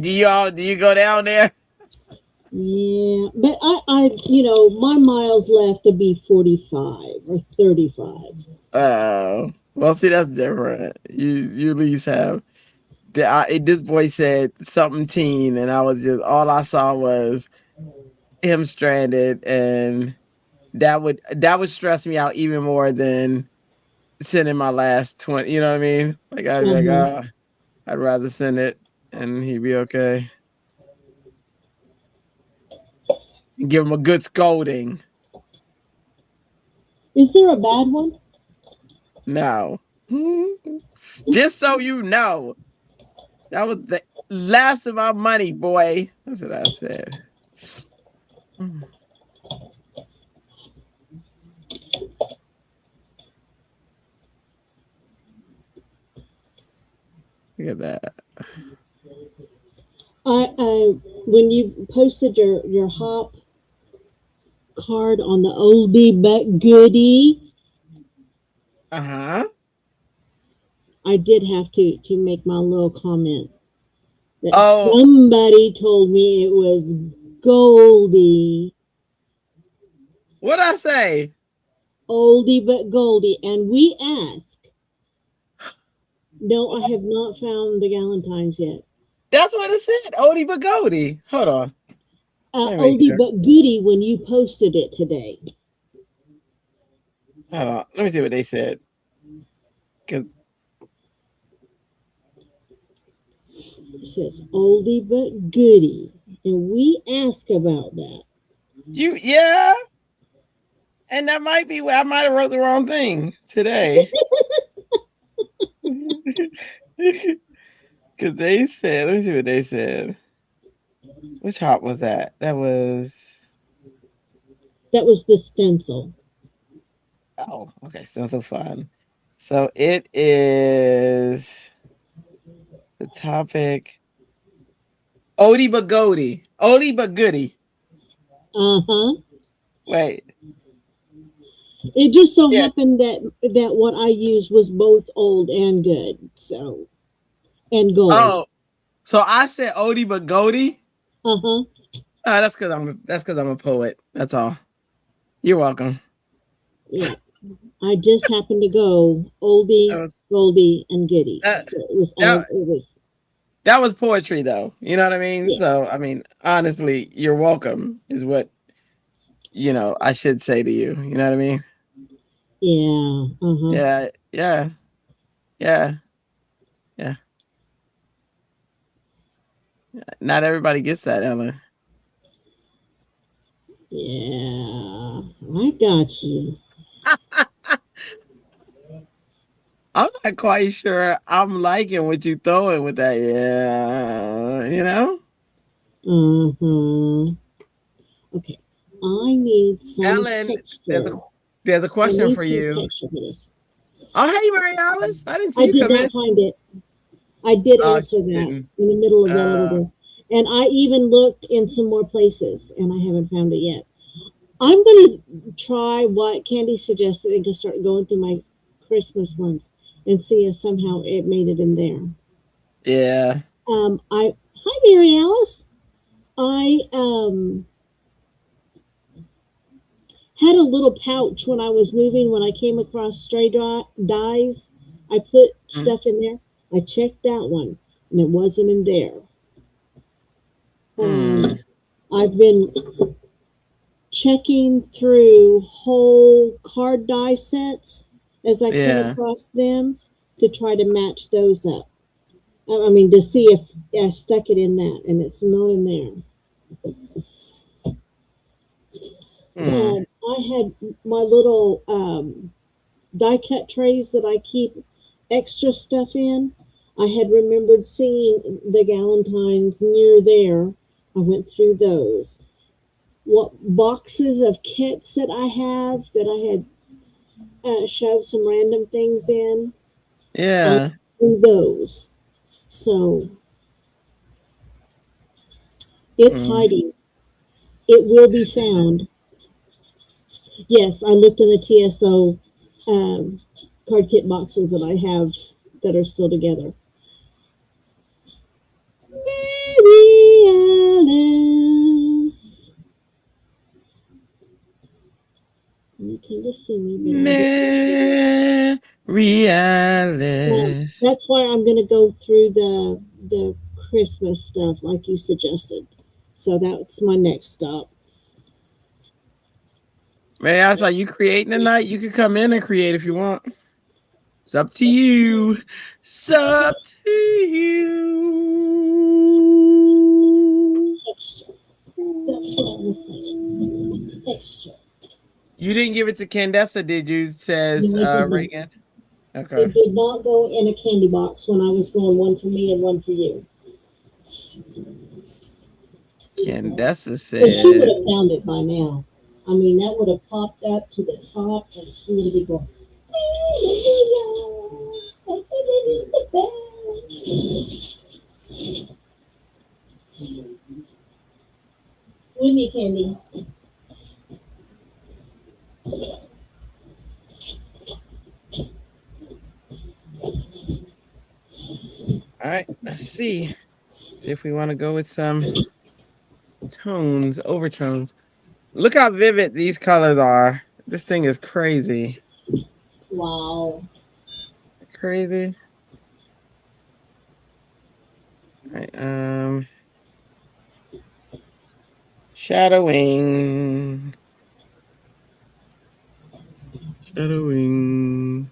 Do you go down there? Yeah, but my miles left to be 45 or 35. Oh, well, see, that's different. You at least have. This boy said something teen, and I was just all I saw was him stranded, and that would stress me out even more than sending my last 20. You know what I mean? Like I'd be like, Uh-huh. I'd rather send it, and he'd be okay. Give him a good scolding. Is there a bad one? No, just so you know, that was the last of my money, boy. That's what I said. Look at that. I when you posted your hop card on the oldie but goodie, Uh-huh. I did have to make my little comment that Oh, somebody told me it was Goldie, what'd I say? oldie but Goldie, and we ask. No, I have not found the Galentine's yet. That's what it said. Odie Bagodi. Hold on. Let me make Oldie sure. but goodie when you posted it today. Hold on. Let me see what they said. 'Cause It says oldie but goodie, and we ask about that. yeah, and that might be where I might have wrote the wrong thing today. Because they said, let me see what they said. Which hop was that? That was, That was the stencil. oh, okay. Sounds so fun. So it is the topic Odie Bagodi. Odie Bagodi. Uh huh. Wait. It just so Yeah. happened that what I used was both old and good, so and gold. Oh, so I said Odie Bagodi. Uh huh. That's because I'm a poet. That's all. You're welcome. Yeah. I just happened to go That oldie, was goldie, and goodie. that So it was all. that It was that was poetry though. You know what I mean? yeah, So I mean, honestly, you're welcome is what I should say to you. You know what I mean? yeah. Uh huh. Yeah, yeah, yeah, yeah. Not everybody gets that, Ellen. Yeah. I got you. I'm not quite sure I'm liking what you throwing with that. Yeah, Uh huh. Okay. I need some Ellen, there's a texture. there's a I question need for some you. texture for this. Oh, hey, Mary Alice. I didn't see I you did come in. not find it. I did Oh, answer you that didn't. in the middle of that other Uh, door. And I even looked in some more places and I haven't found it yet. I'm going to try what Candy suggested and just start going through my Christmas ones and see if somehow it made it in there. yeah. Hi, Mary Alice. I had a little pouch when I was moving when I came across dyes. I put Mm. stuff in there. I checked that one and it wasn't in there. Mm. I've been checking through whole card die sets as I come Yeah. across them to try to match those up. I mean, to see if I stuck it in that, and it's not in there. Mm. I had my little die cut trays that I keep extra stuff in. I had remembered seeing the Galentine's near there. I went through those. What boxes of kits that I have that I had shoved some random things in. I Yeah. through those. So it's Mm. hiding. It will be found. Yes, I looked in the TSO um, card kit boxes that I have that are still together. Mary Alice. You can just see me, but I'm just. Mary Alice. That's why I'm going to go through the Christmas stuff like you suggested. So that's my next stop. Mary Alice, are you creating tonight? You can come in and create if you want. It's up to you. It's up to you. Texture. That's what I'm saying. Texture. You didn't give it to Candessa, did you? Says No, I did not. Reagan. Okay. It did not go in a candy box when I was going one for me and one for you. Candessa Because she would says, have found it by now. I mean, that would have popped up to the top and she would have been going, Hallelujah! Heaven is the best. With me, Candy. All right, let's see. See if we want to go with some tones, overtones. Look how vivid these colors are. This thing is crazy. Wow. Crazy. All right, shadowing. Shadowing.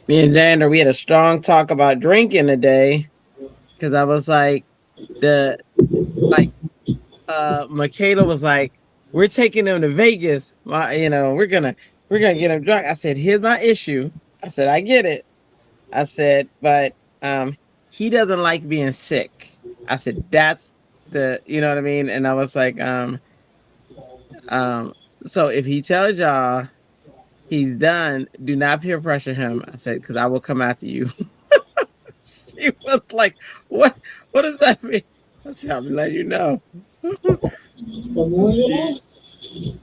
Me and Xander, we had a strong talk about drinking today because I was like, the like Michaela was like, we're taking them to Vegas. We're gonna get them drunk. I said, here's my issue. I said, I get it. I said, but he doesn't like being sick. I said, that's you know what I mean? And I was like, um, so if he tells y'all he's done, do not peer pressure him. I said, because I will come after you. She was like, what does that mean? I said, I'm letting you know. The more you She, ask.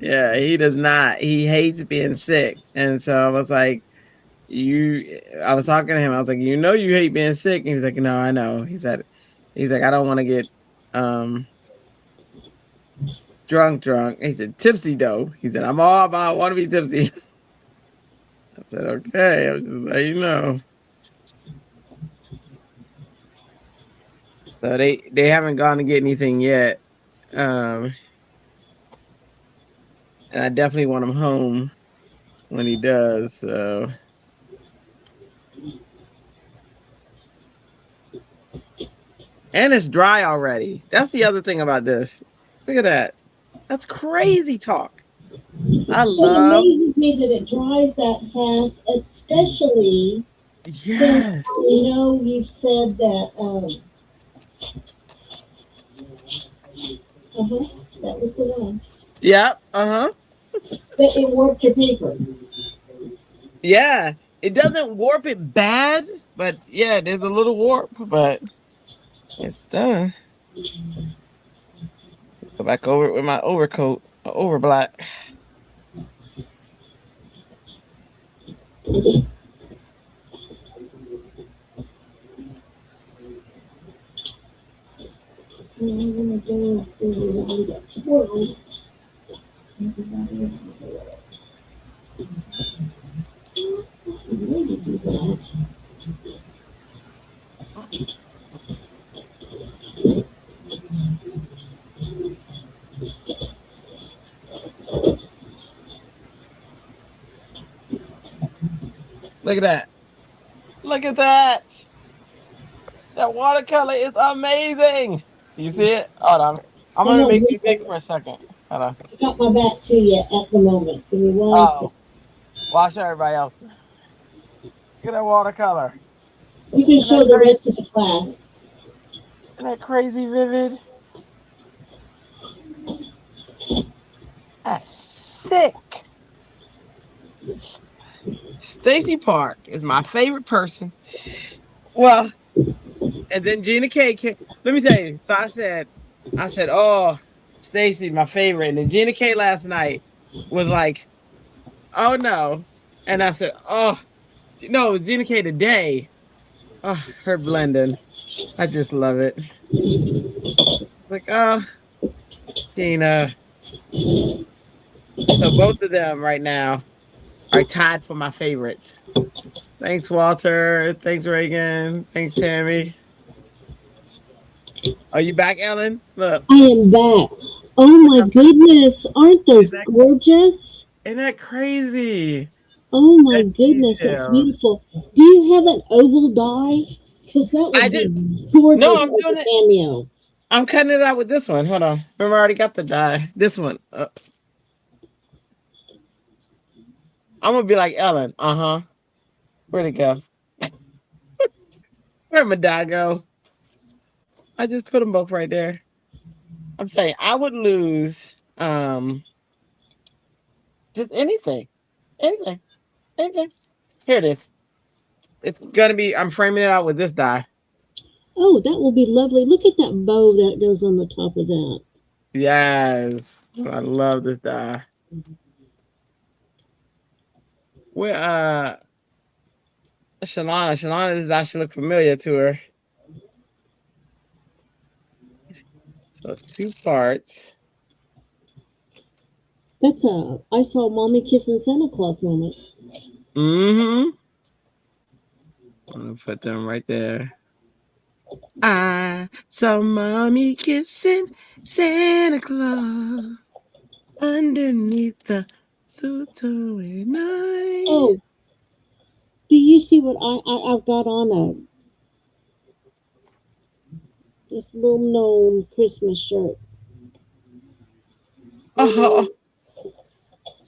yeah, he does not. He hates being sick. And so I was like, I was talking to him. I was like, you hate being sick. And he was like, no, I know. He's like, I don't want to get um drunk. He said, tipsy though. He said, I'm all about, I want to be tipsy. I said, okay. I was just letting you know. So they haven't gone to get anything yet. Um, and I definitely want him home when he does. So, and it's dry already. That's the other thing about this. Look at that. That's crazy talk. I It love. amazes me that it dries that fast, especially since Yes. you've said that. Uh-huh, that was the one Yep. Uh-huh. that it warped your paper. Yeah. It doesn't warp it bad, but yeah, there's a little warp, but it's done. Go back over it with my overcoat, over black. And I'm gonna go through all the twirls. Everybody, maybe do that. Look at that. Look at that. That watercolor is amazing. You see it? Hold on. I'm Hang gonna on, make wait you a big second. for a second. Hold on. I got my back to you at the moment. Give me one Oh, second. watch everybody else. Look at that watercolor. You can Isn't that show the crazy? rest of the class. Isn't that crazy vivid? That's sick. Stacy Park is my favorite person. Well, and then Gina K came. Let me tell you. So I said, oh, Stacy, my favorite. And then Gina K last night was like, oh no. And I said, oh no, Gina K today. Oh, her blending. I just love it. Like, oh, Gina. So both of them right now are tied for my favorites. Thanks, Walter. Thanks, Reagan. Thanks, Tammy. Are you back, Ellen? Look, I am back. Oh look my how goodness, aren't those isn't that, gorgeous? isn't that crazy? Oh my That goodness, that's detail. beautiful. Do you have an oval die? Because that I would did. be No, gorgeous I'm as a doing it. cameo. I'm cutting it out with this one. Hold on. Remember, I already got the die. This one. I'm gonna be like Ellen. Uh huh. Where'd it go? Where'd my die go? I just put them both right there. I'm saying I would lose just anything, anything, anything. Here it is. It's gonna be. I'm framing it out with this die. Oh, that will be lovely. Look at that bow that goes on the top of that. Yes, I love this die. Where Shalana. Shalana, this die should look familiar to her. So it's two parts. That's a I saw mommy kissing Santa Claus moment. Mm-hmm. I'm gonna put them right there. I saw mommy kissing Santa Claus underneath the Sotoi night. Oh, do you see what I've got on this little gnome Christmas shirt? Oh,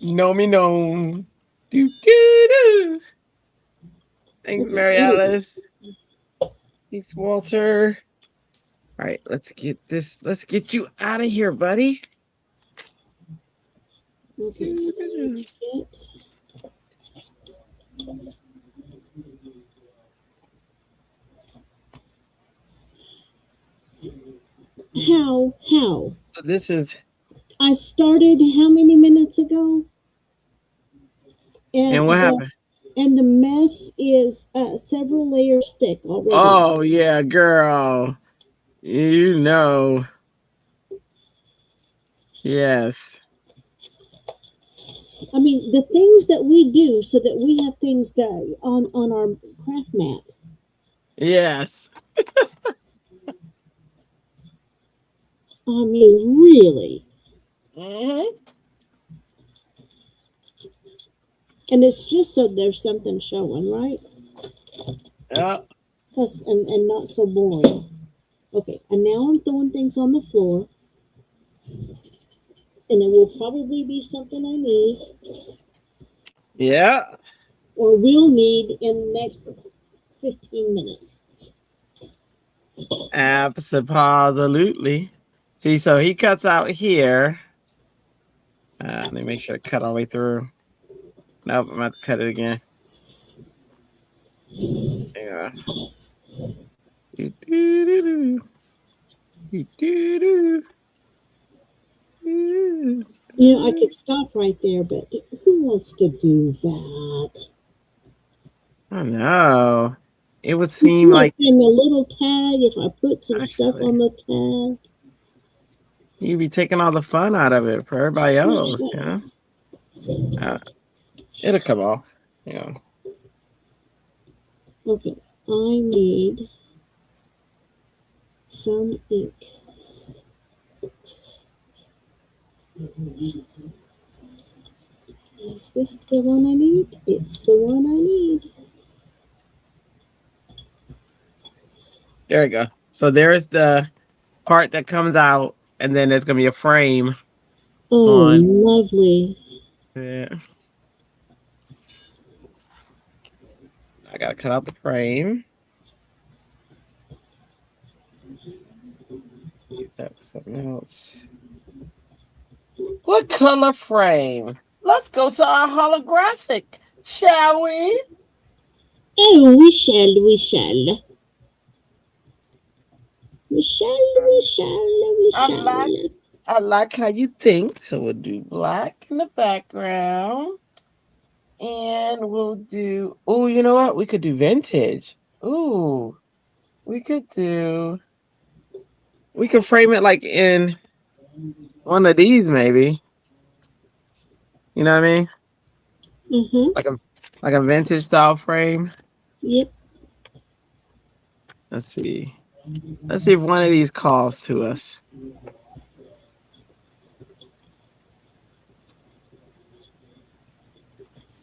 know me, know. Do, do, do. Thanks, Okay, Mary ooh, Alice. Thanks, Walter. All right, let's get this. Let's get you out of here, buddy. okay. Do, do, do. How? So this is, I started how many minutes ago? and what And the happened? and the mess is several layers thick already. Oh yeah, girl. You know, yes, I mean, the things that we do so that we have things that on our craft mat. yes. I mean, really. Hmm. And it's just so there's something showing, right? Yeah. And not so boring. Okay, and now I'm throwing things on the floor, and it will probably be something I need Yeah. or will need in the next 15 minutes. Absolutely. See, so he cuts out here. Let me make sure I cut all the way through. Nope, I'm about to cut it again. Yeah. Do-do-do-do. Do-do-do. You know, I could stop right there, but who wants to do that? I know. It would You seem see like it in the little tag, if I put some stuff actually on the tag. you'd be taking all the fun out of it for everybody else, Yes, you know? Uh, it'll come off. You know. okay, I need some ink. Is this the one I need? It's the one I need. There we go. So there's the part that comes out, and then there's gonna be a frame Oh, on. lovely. Yeah. I gotta cut out the frame. That was something else. What color frame? Let's go to our holographic, shall we? Oh, we shall. We I like shall. I like how you think. So we'll do black in the background. And we'll do you know what? We could do vintage. Ooh, we could do we could frame it like in one of these maybe. You know what I mean? Uh-huh. Like a vintage style frame. Yep. Let's see. Let's see if one of these calls to us.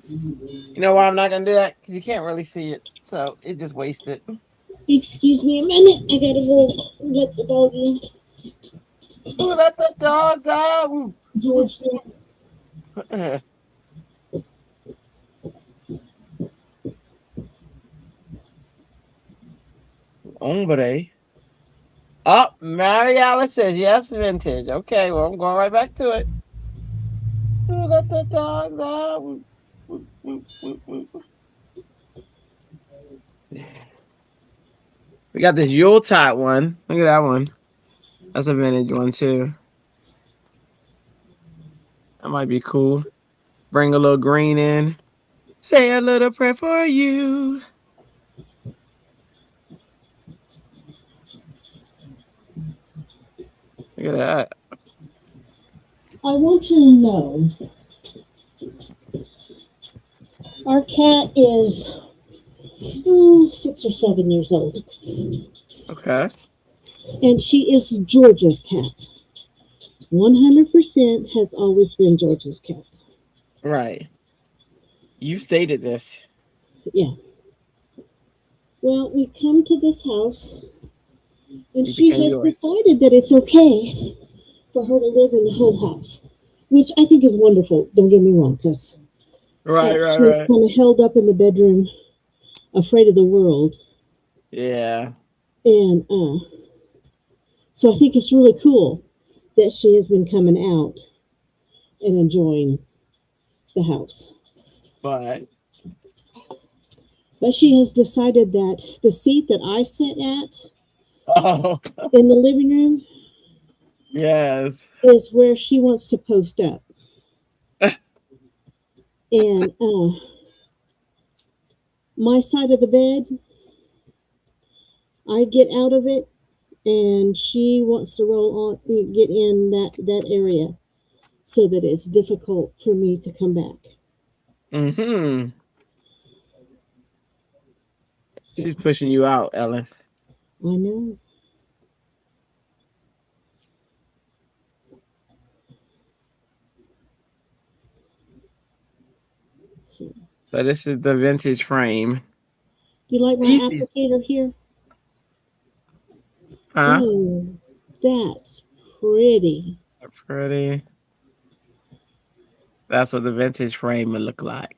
You know why I'm not gonna do that? Because you can't really see it, so it just wasted. Excuse me a minute. I gotta go let the dog in. Ooh, let the dogs out. Ooh, ooh. George, Hombre. Oh, Mariella says yes, vintage. Okay, well, I'm going right back to it. Ooh, let the dogs out. Ooh, ooh, ooh, ooh, ooh. We got this Yuletide one. Look at that one. That's a vintage one, too. That might be cool. Bring a little green in. Say a little prayer for you. Look at that. I want you to know our cat is 6 or 7 years old, Okay. and she is George's cat. 100% has always been George's cat. Right. You stated this. Yeah. Well, we come to this house, and He she became has yours. decided that it's okay for her to live in the whole house, which I think is wonderful. Don't get me wrong, because Right, right, she was right. kind of held up in the bedroom, afraid of the world, Yeah. and so I think it's really cool that she has been coming out and enjoying the house. But, But she has decided that the seat that I sit at oh, in the living room yes. is where she wants to post up. And my side of the bed, I get out of it, and she wants to roll on, get in that area, so that it's difficult for me to come back. Mm-hmm. So She's pushing you out, Ellen. I know. So So this is the vintage frame. do you like my These, applicator here? huh? Oh, that's pretty. Pretty. That's what the vintage frame would look like.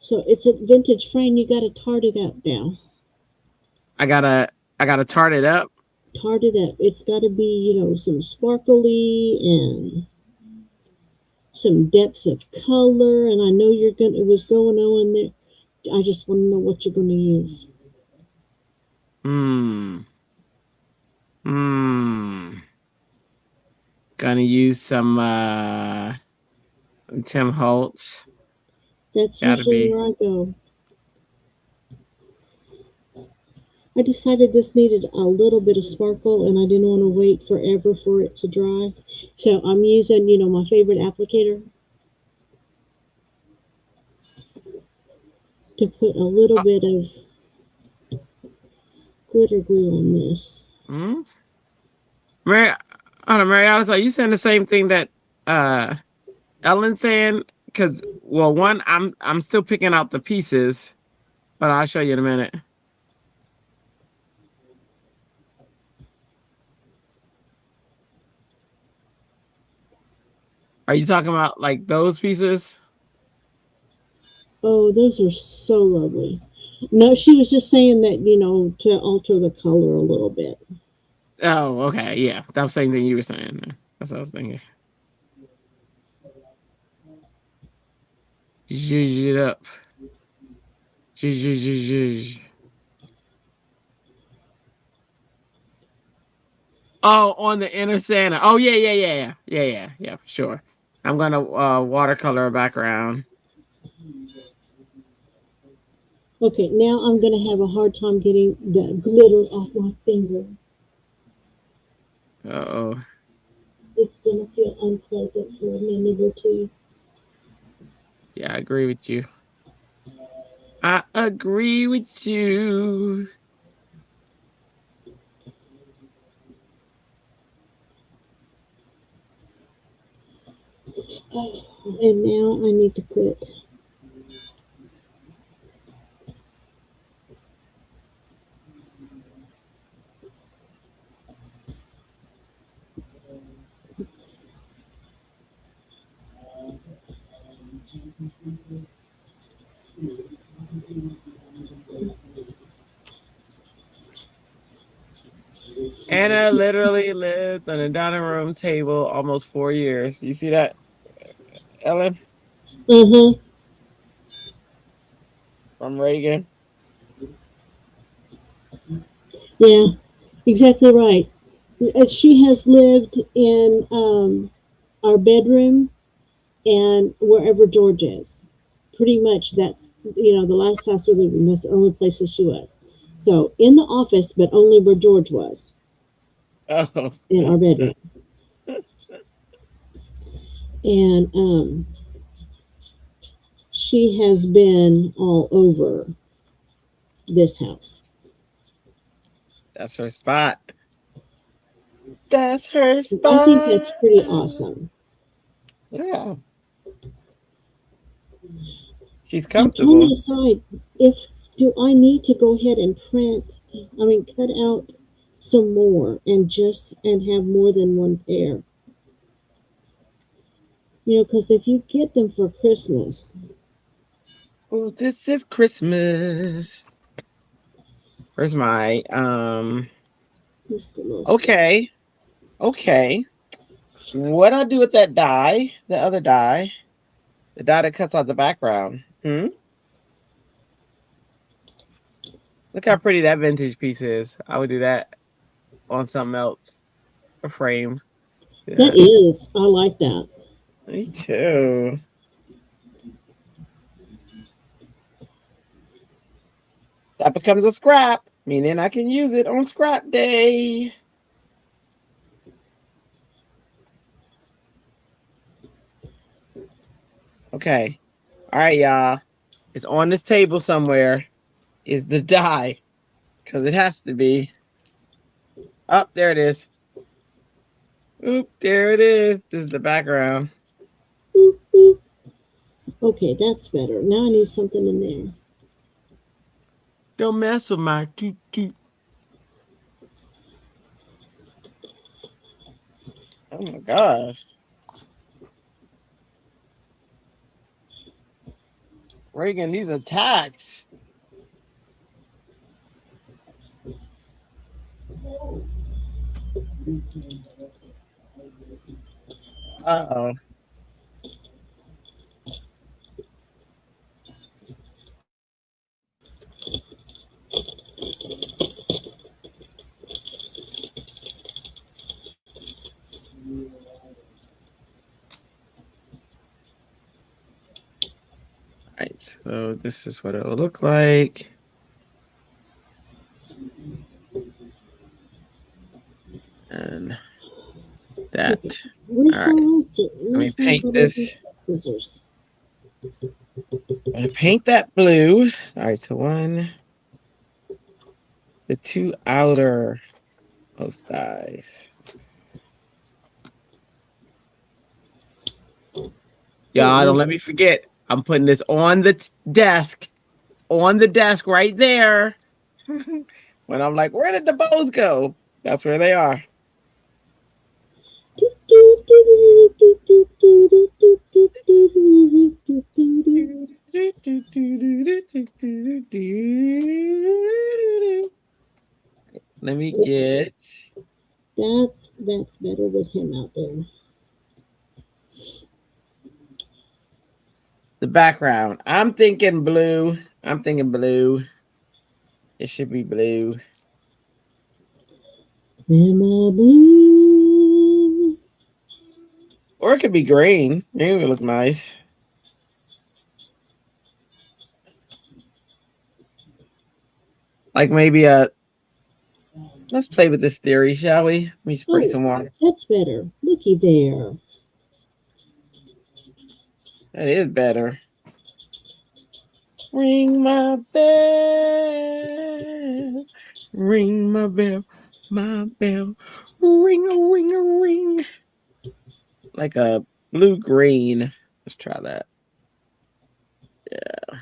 So it's a vintage frame. You got to tart it up now. I gotta, I gotta tart it up. Tart it up. It's got to be, some sparkly and some depth of color. And I know you're gonna. It was going on there. I just want to know what you're going to use. Hmm. Hmm. Gonna use some Tim Holtz. That's Gotta usually be. where I go. I decided this needed a little bit of sparkle, and I didn't want to wait forever for it to dry. So I'm using, my favorite applicator to put a little Oh, bit of glitter glue on this. hmm? Mary, I don't know, Mariana, so you saying the same thing that uh Ellen's saying? Because well, one, I'm still picking out the pieces, but I'll show you in a minute. Are you talking about like those pieces? Oh, those are so lovely. No, she was just saying that, to alter the color a little bit. Oh, okay, yeah, that was the same thing you were saying. That's what I was thinking. Zhuzh it up. Zhuzh, zhuzh, zhuzh, zhuzh. Oh, on the inner Santa. Oh yeah, yeah, yeah, yeah, yeah, yeah, yeah, for sure. I'm gonna watercolor a background. Okay, now I'm going to have a hard time getting the glitter off my finger. Oh, It's going to feel unpleasant for a minute or two. yeah, I agree with you. I agree with you. And now I need to put Anna literally lived on a dining room table almost 4 years. You see that, Ellen, Uh-huh. from Reagan? Yeah, exactly right. She has lived in our bedroom and wherever George is. Pretty much that's, the last house we lived in, that's the only places she was. So in the office, but only where George was, Oh, in our bedroom. And she has been all over this house. that's her spot. That's her I think spot. that's pretty awesome. Yeah, she's I'm trying to comfortable. decide if do I need to go ahead and cut out some more and have more than one pair. Because if you get them for Christmas, Oh, this is Christmas. Where's my who's the most? Okay, okay. What I do with that die? The other die, the die that cuts out the background. Hmm. Look how pretty that vintage piece is. I would do that on something else, a frame. That Yeah, is, I like that. me too. That becomes a scrap, meaning I can use it on scrap day. Okay. All right, y'all. It's on this table somewhere. Is the die because it has to be. Up there it is. Oop, there it is. This is the background. Okay, that's better. Now I need something in there. Don't mess with my toot toot. Oh my gosh. Reagan, these attacks. Uh-oh. Right. So this is what it will look like. And Okay, that. All where's my right. lasso? Let me Where's my paint little this. scissors? I'm gonna paint that blue. All right, so the two outer post dies. Y'all, don't Oh, let me forget. I'm putting this on the desk. On the desk right there. When I'm like, where did the bows go? That's where they are. Let me get that's better with him out there. the background. I'm thinking blue. I'm thinking blue. It should be blue. Am I blue? Or it could be green. Maybe it would look nice. Like maybe let's play with this theory, shall we? Let me spray Oh, some water. that's better. Looky there. That is better. Ring my bell. Ring my bell. My bell. Ring a ring a ring. Like a blue green. Let's try that. Yeah.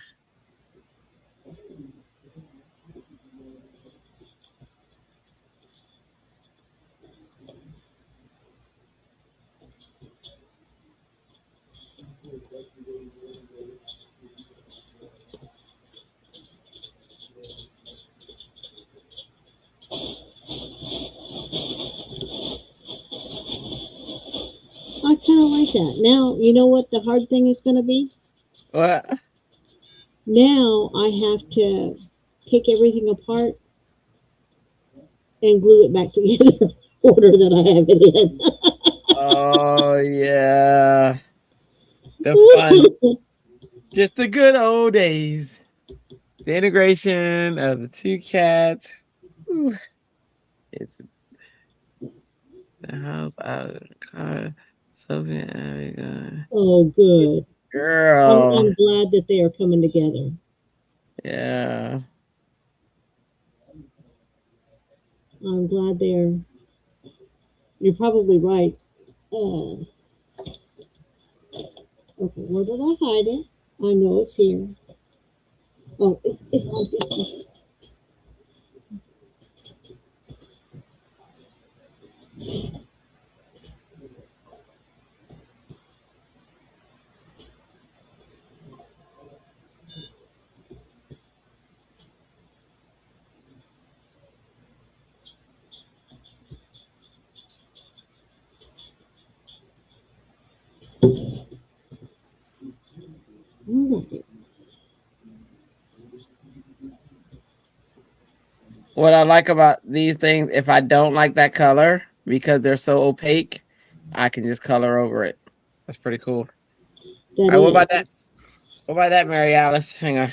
like that. Now, you know what the hard thing is going to be? What? Now I have to take everything apart and glue it back together order that I have it in. Oh yeah, the fun, just the good old days. The integration of the two cats. Ooh, it's the house out of the car. Sophie and Abigail. Oh, good. Girl, I'm glad that they are coming together. yeah. I'm glad they're. You're probably right. Uh, okay, where did I hide it? I know it's here. Oh, it's on this. All right. What I like about these things, if I don't like that color because they're so opaque, I can just color over it. That's pretty cool. That All right, what about that? is. What about that, Mary Alice? Hang on,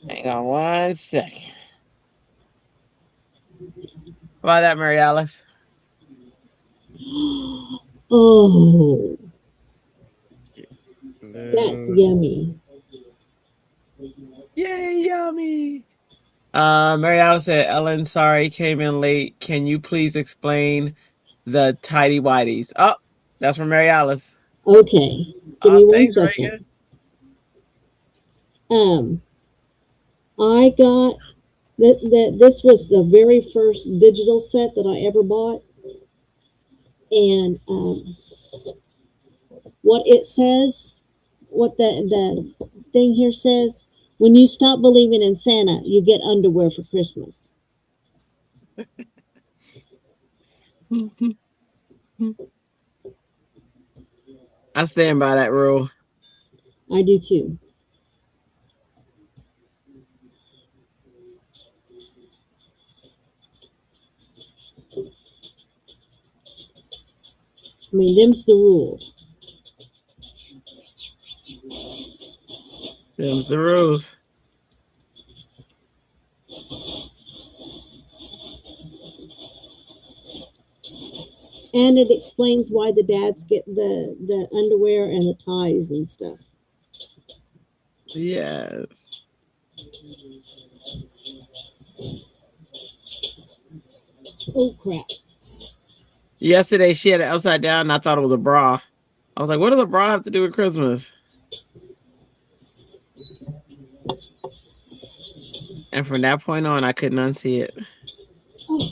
hang on one second. What about that, Mary Alice? Oh, that's Blue. yummy. Yay, yummy. Mary Alice said, Ellen, sorry, came in late. Can you please explain the tidy whities? Oh, that's from Mary Alice. Okay, give Oh, me one thanks, second. Reagan. Um, I got that. This was the very first digital set that I ever bought, and what it says, what the thing here says, when you stop believing in Santa, you get underwear for Christmas. I stand by that rule. I do too. I mean, them's the rules. Them's the rules. And it explains why the dads get the underwear and the ties and stuff. Yes. Oh crap. Yesterday she had it upside down and I thought it was a bra. I was like, what does a bra have to do with Christmas? And from that point on, I couldn't unsee it. Oh,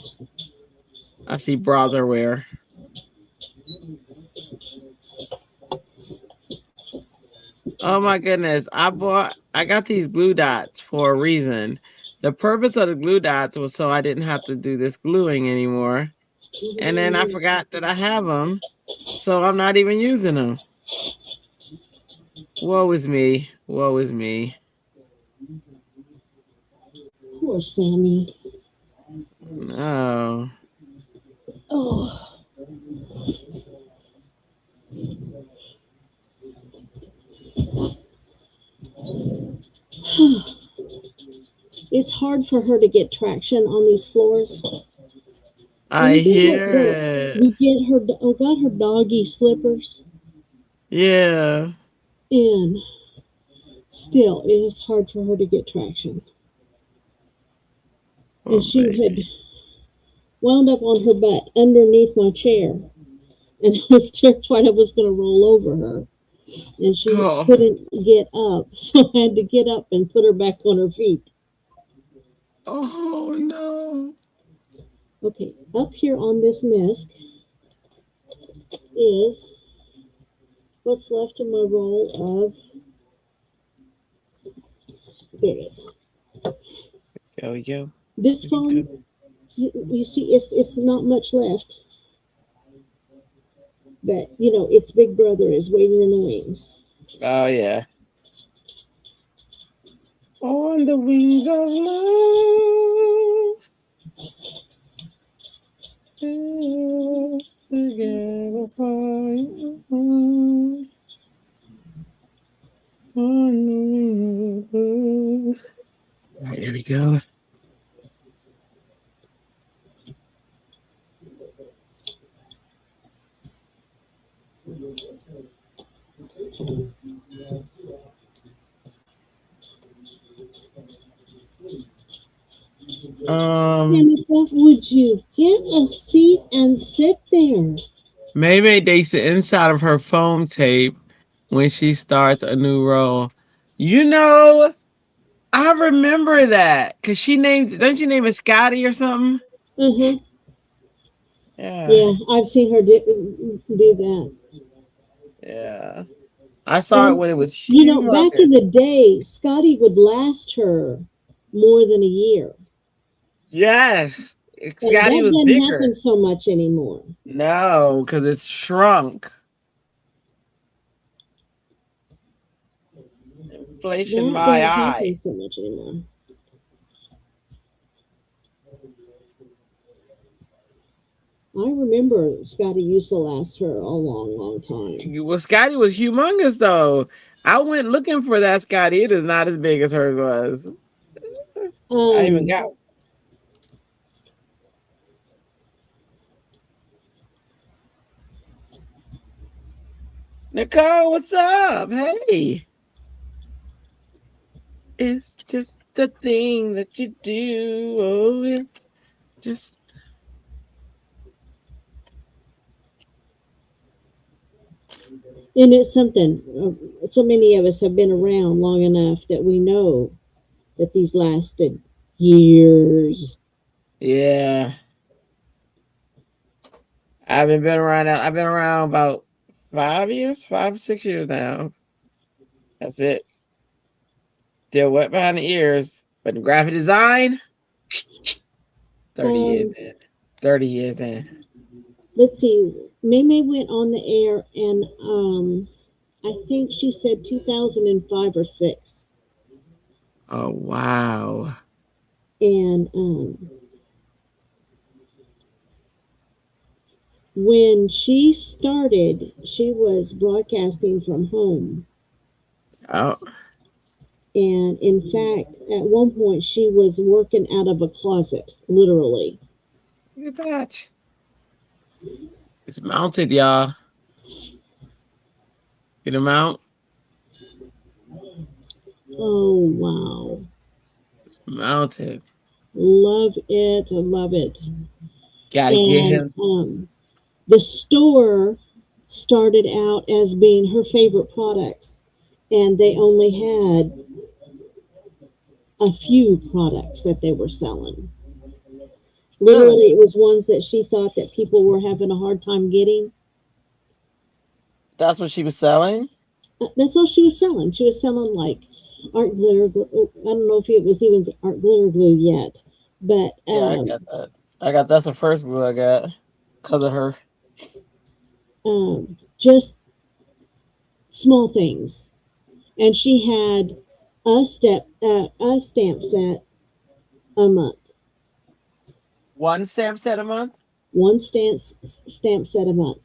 I see bras are wear. Oh my goodness. I got these glue dots for a reason. The purpose of the glue dots was so I didn't have to do this gluing anymore. And then I forgot that I have them. So I'm not even using them. Woe is me. Woe is me. poor Sammy. No. Oh, it's hard for her to get traction on these floors. And I you get her, hear it. you get her. Oh, got her doggy slippers, Yeah. and still, it is hard for her to get traction. Oh, And she had baby. wound up on her butt underneath my chair, and I was terrified I was going to roll over her, and she Oh, couldn't get up, so I had to get up and put her back on her feet. oh no. Okay, up here on this mess is what's left of my roll of. There it is. There we go. This There we go. foam, you see, it's not much left. But its big brother is waiting in the wings. Oh yeah. On the wings of love, together flying on the wings of love. All right, here we go. Um, Tamika, would you get a seat and sit there? Maybe dates the inside of her foam tape when she starts a new role. You know, I remember that because she named, don't she name it Scotty or something? Uh-huh. Yeah, Yeah, I've seen her do that. yeah. I saw it And when it was back in the humongous. day, Scotty would last her more than a year. Yes, And Scotty that was doesn't happen bigger. so much anymore. No, because it's shrunk. Inflation, That my don't eye. happen so much anymore. I remember Scotty used to last her a long, long time. Well, Scotty was humongous though. I went looking for that Scotty. It is not as big as hers was. I even Um, got Nicole, what's up? Hey. It's just the thing that you do. Oh, yeah. Just and it's something. So many of us have been around long enough that we know that these lasted years. yeah. I haven't been around. I've been around about 5 years, 5 or 6 years now. That's it. Still wet behind the ears, but in graphic design, 30 years Um, in. 30 years in. let's see. May went on the air, and I think she said 2005 or six. Oh wow. And when she started, she was broadcasting from home. Oh, And in fact, at one point, she was working out of a closet, literally. look at that. It's mounted, y'all. Get them out. Oh, wow. It's mounted. Love it. I love it. Gotta get And him. the store started out as being her favorite products, and they only had a few products that they were selling. Really? Literally, it was ones that she thought that people were having a hard time getting. That's what she was selling? That's all she was selling. She was selling like art glitter. I don't know if it was even art glitter glue yet, but Yeah, I got that. That's the first glue I got. Because of her. just small things. And she had a stamp set a month, One stamp set a month? one stamp set a month.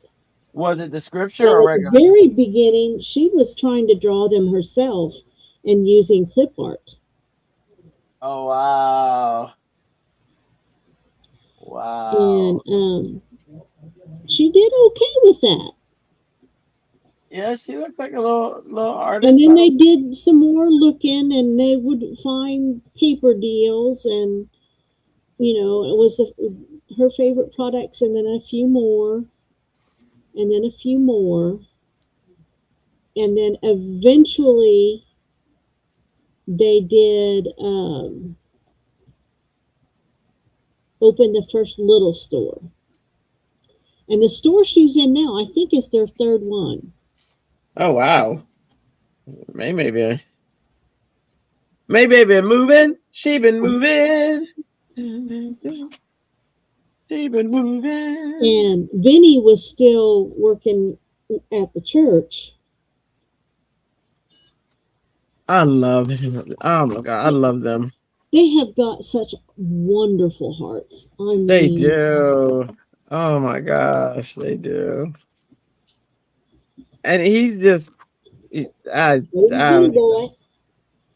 Was it the scripture And or at the regular? very beginning, she was trying to draw them herself and using clip art. Oh wow. And Wow. she did okay with that. Yeah, she looks like a little And artist. then they did some more looking, and they would find paper deals, and it was her favorite products, and then a few more, and then a few more, and then eventually they did open the first little store. And the store she's in now, I think, is their third one. Oh wow. Maybe maybe been moving. She been moving. Keep it moving. And Vinny was still working at the church. I love him. Oh my god, I love them. They have got such wonderful hearts. I They mean, do. Oh my gosh, they do. And he's just, old I Vinny don't even. boy.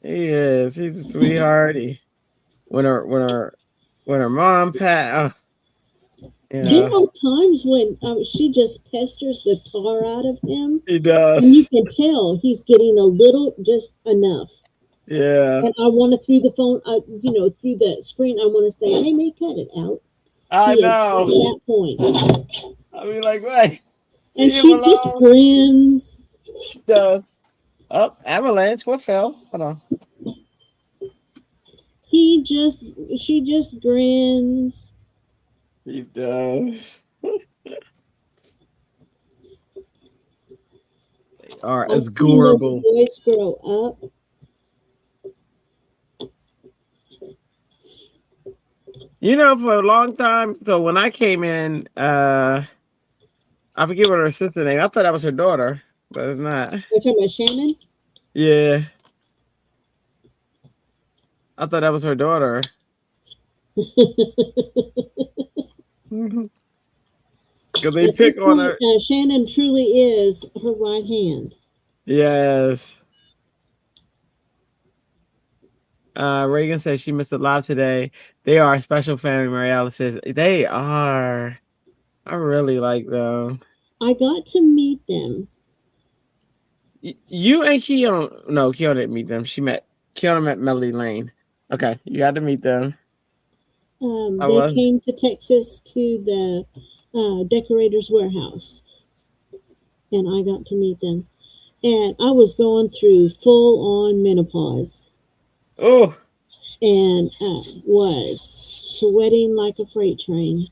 He is. He's a sweetheart. When her mom passed, you There know, are times when she just pesters the tar out of him, he and you does. can tell he's getting a little, just enough. Yeah, And I want to through the phone, through the screen, I want to say, "Hey, may cut it out." I He is at know. that point, I mean, like, wait, and leave him she just alone. grins. She does. Up, avalanche. What fell? Hold on. She just grins. He does. They are I'm seeing those adorable. boys grow up. For a long time. So when I came in, I forget what her sister name. I thought that was her daughter, but it's not. We're talking about Shannon. Yeah, I thought that was her daughter. Because they At this pick on point, her. Shannon truly is her right hand. Yes. Reagan says she missed a lot today. They are a special family. Mariella says they are. I really like them. I got to meet them. You and Keon. No, Keon didn't meet them. Keon met Melody Lane. Okay, you got to meet them. I They was. came to Texas to the decorator's warehouse, and I got to meet them. And I was going through full on menopause Oh. and was sweating like a freight train.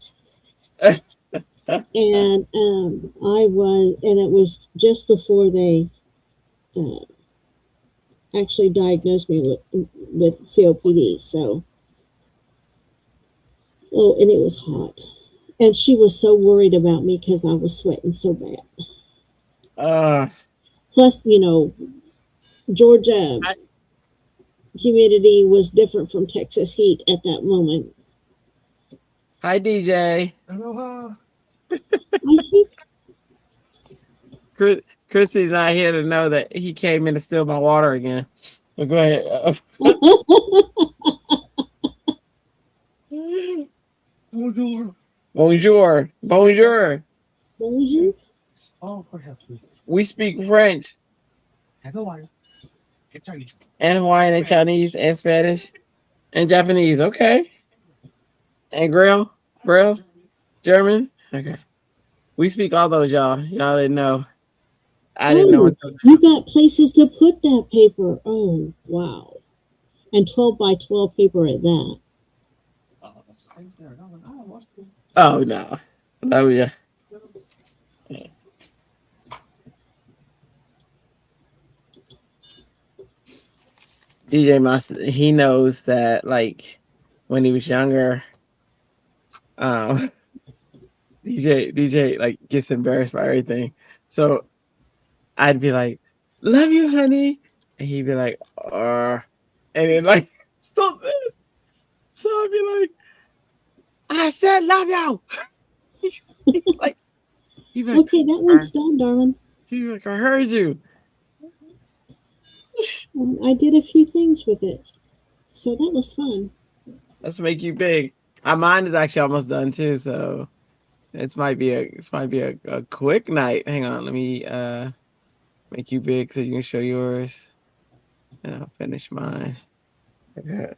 And and it was just before they uh, actually diagnosed me with COPD. So, oh, and it was hot. And she was so worried about me because I was sweating so bad. uh, Plus, Georgia hi, humidity was different from Texas heat at that moment. hi, DJ. I think Chris, Christy's not here to know that he came in to steal my water again. But go ahead. Bonjour. Bonjour. Bonjour. bonjour. We speak French and Hawaiian and Chinese and Spanish and Japanese. Okay. And Grill, German. Okay. We speak all those, y'all. Y'all didn't know. I didn't know Oh, until you now. got places to put that paper. Oh, wow. And 12 by 12 paper at that. Oh no. Love you. DJ Master, he knows that like when he was younger, um DJ like gets embarrassed by everything. So I'd be like, "Love you, honey," and he'd be like, and then like something. So I'd be like, "I said love you." He's like, he'd be like, Okay, that "Uh," one's done, darling. he'd be like, "I heard you." I did a few things with it. So that was fun. Let's make you big. Mine is actually almost done too, so this might be a quick night. Hang on, let me make you big so you can show yours, and I'll finish mine. Okay.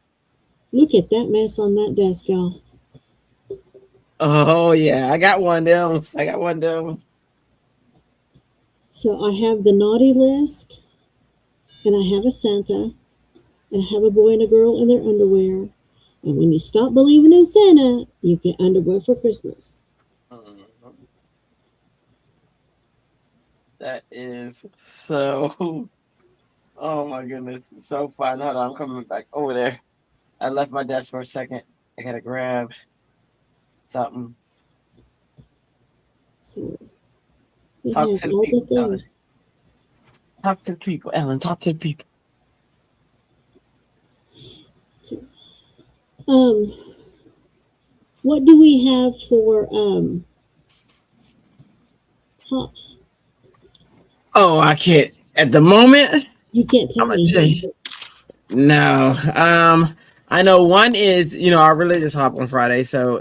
Look at that mess on that desk, y'all. Oh yeah, I got one down. I got one down. So I have the naughty list, and I have a Santa, and I have a boy and a girl in their underwear. And when you stop believing in Santa, you get underwear for Christmas. Mhm. That is so. Oh my goodness, so fun. Hold on, I'm coming back over there. I left my desk for a second. I gotta grab. something. So it Talk has to the all the people, Ellen. things. Talk to the people, Ellen. Talk to the people. So, um, what do we have for hops? Oh, I can't. At the moment, You can't tell I'm gonna me, tell huh? you. No. I know one is, our religious hop on Friday, so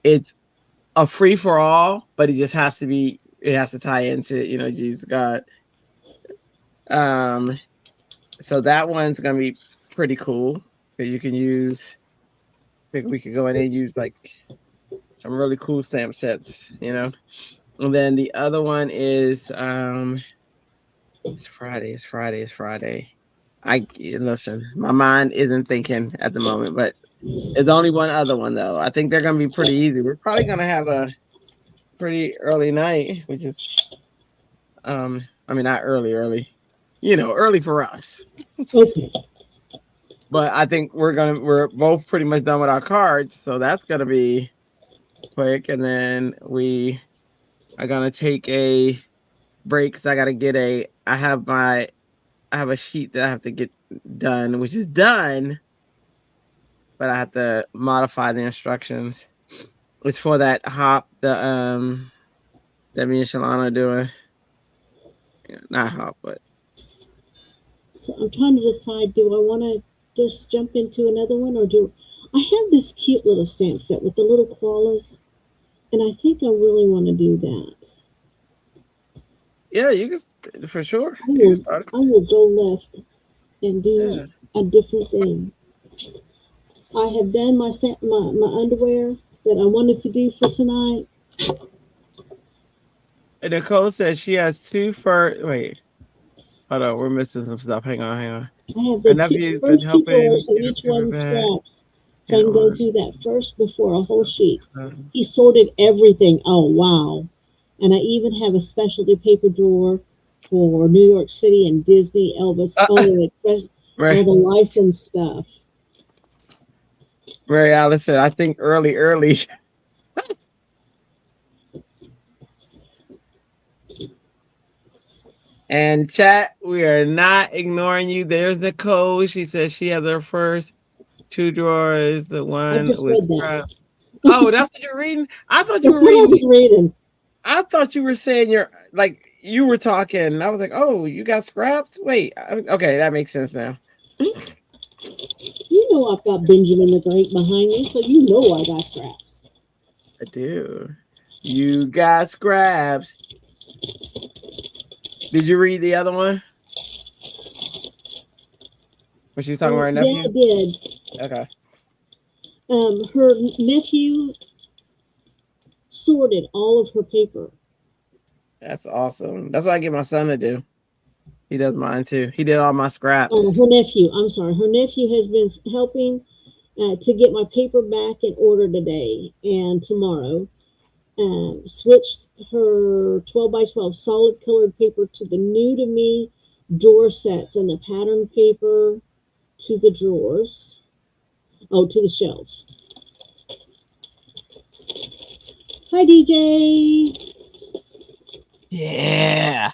it's a free for all, but it has to tie into, Jesus God. Um, so that one's gonna be pretty cool because you can use. I think we could go in and use like some really. Stamp sets. And then the other one is it's Friday, it's Friday, it's Friday. I listen, my mind isn't thinking at the moment, but there's only one other one though. I think they're gonna be pretty easy. We're probably gonna have a pretty early night, which is I mean not early, early for us. Okay. But I think we're both pretty much done with our cards, so that's gonna be quick. And then we are gonna take a break because I have a sheet that I have to get done, which is done, but I have to modify the instructions. It's for that hop that me and Shalana are doing. Not hop, but So I'm trying to decide, do I want to just jump into another one or do I have this cute little stamp set with the little koalas and I think I really want to do that. yeah, you can for sure. I You can will start I will go left and it. do a different thing. I have done my underwear that I wanted to do for tonight. And Nicole says she has two fur. Wait, hold on, we're missing some stuff. Hang on. I have Her the nephew's been first two helping drawers, so get a each paper one bag scraps. So I in can go order. through that first before a whole sheet. He sorted everything. Oh, wow. And I even have a specialty paper drawer for New York City and Disney, Elvis, all Mary, the licensed stuff. Mary Alice said, I think early. And chat, we are not ignoring you. There's Nicole. She says she has her first two drawers. The I one just with read that. scraps. Oh, that's what you're reading? I thought you That's were what I reading. was reading. I thought you were saying you're like you were talking. I was like, oh, you got scraps? Wait, okay, that makes sense now. You know I've got Benjamin the Great behind me, so you know I got scraps. I do. You got scraps. Did you read the other one? Was she talking about her Yeah, I nephew? did. Okay. Her nephew sorted all of her paper. That's awesome. That's what I get my son to do. He does mine too. He did all my Oh, scraps. her nephew. I'm sorry. Her nephew has been helping to get my paper back in order today and tomorrow. Switched her 12 by 12 solid colored paper to the new to me drawer sets and the pattern paper to the drawers. Oh, to the shelves. Hi, DJ. Yeah.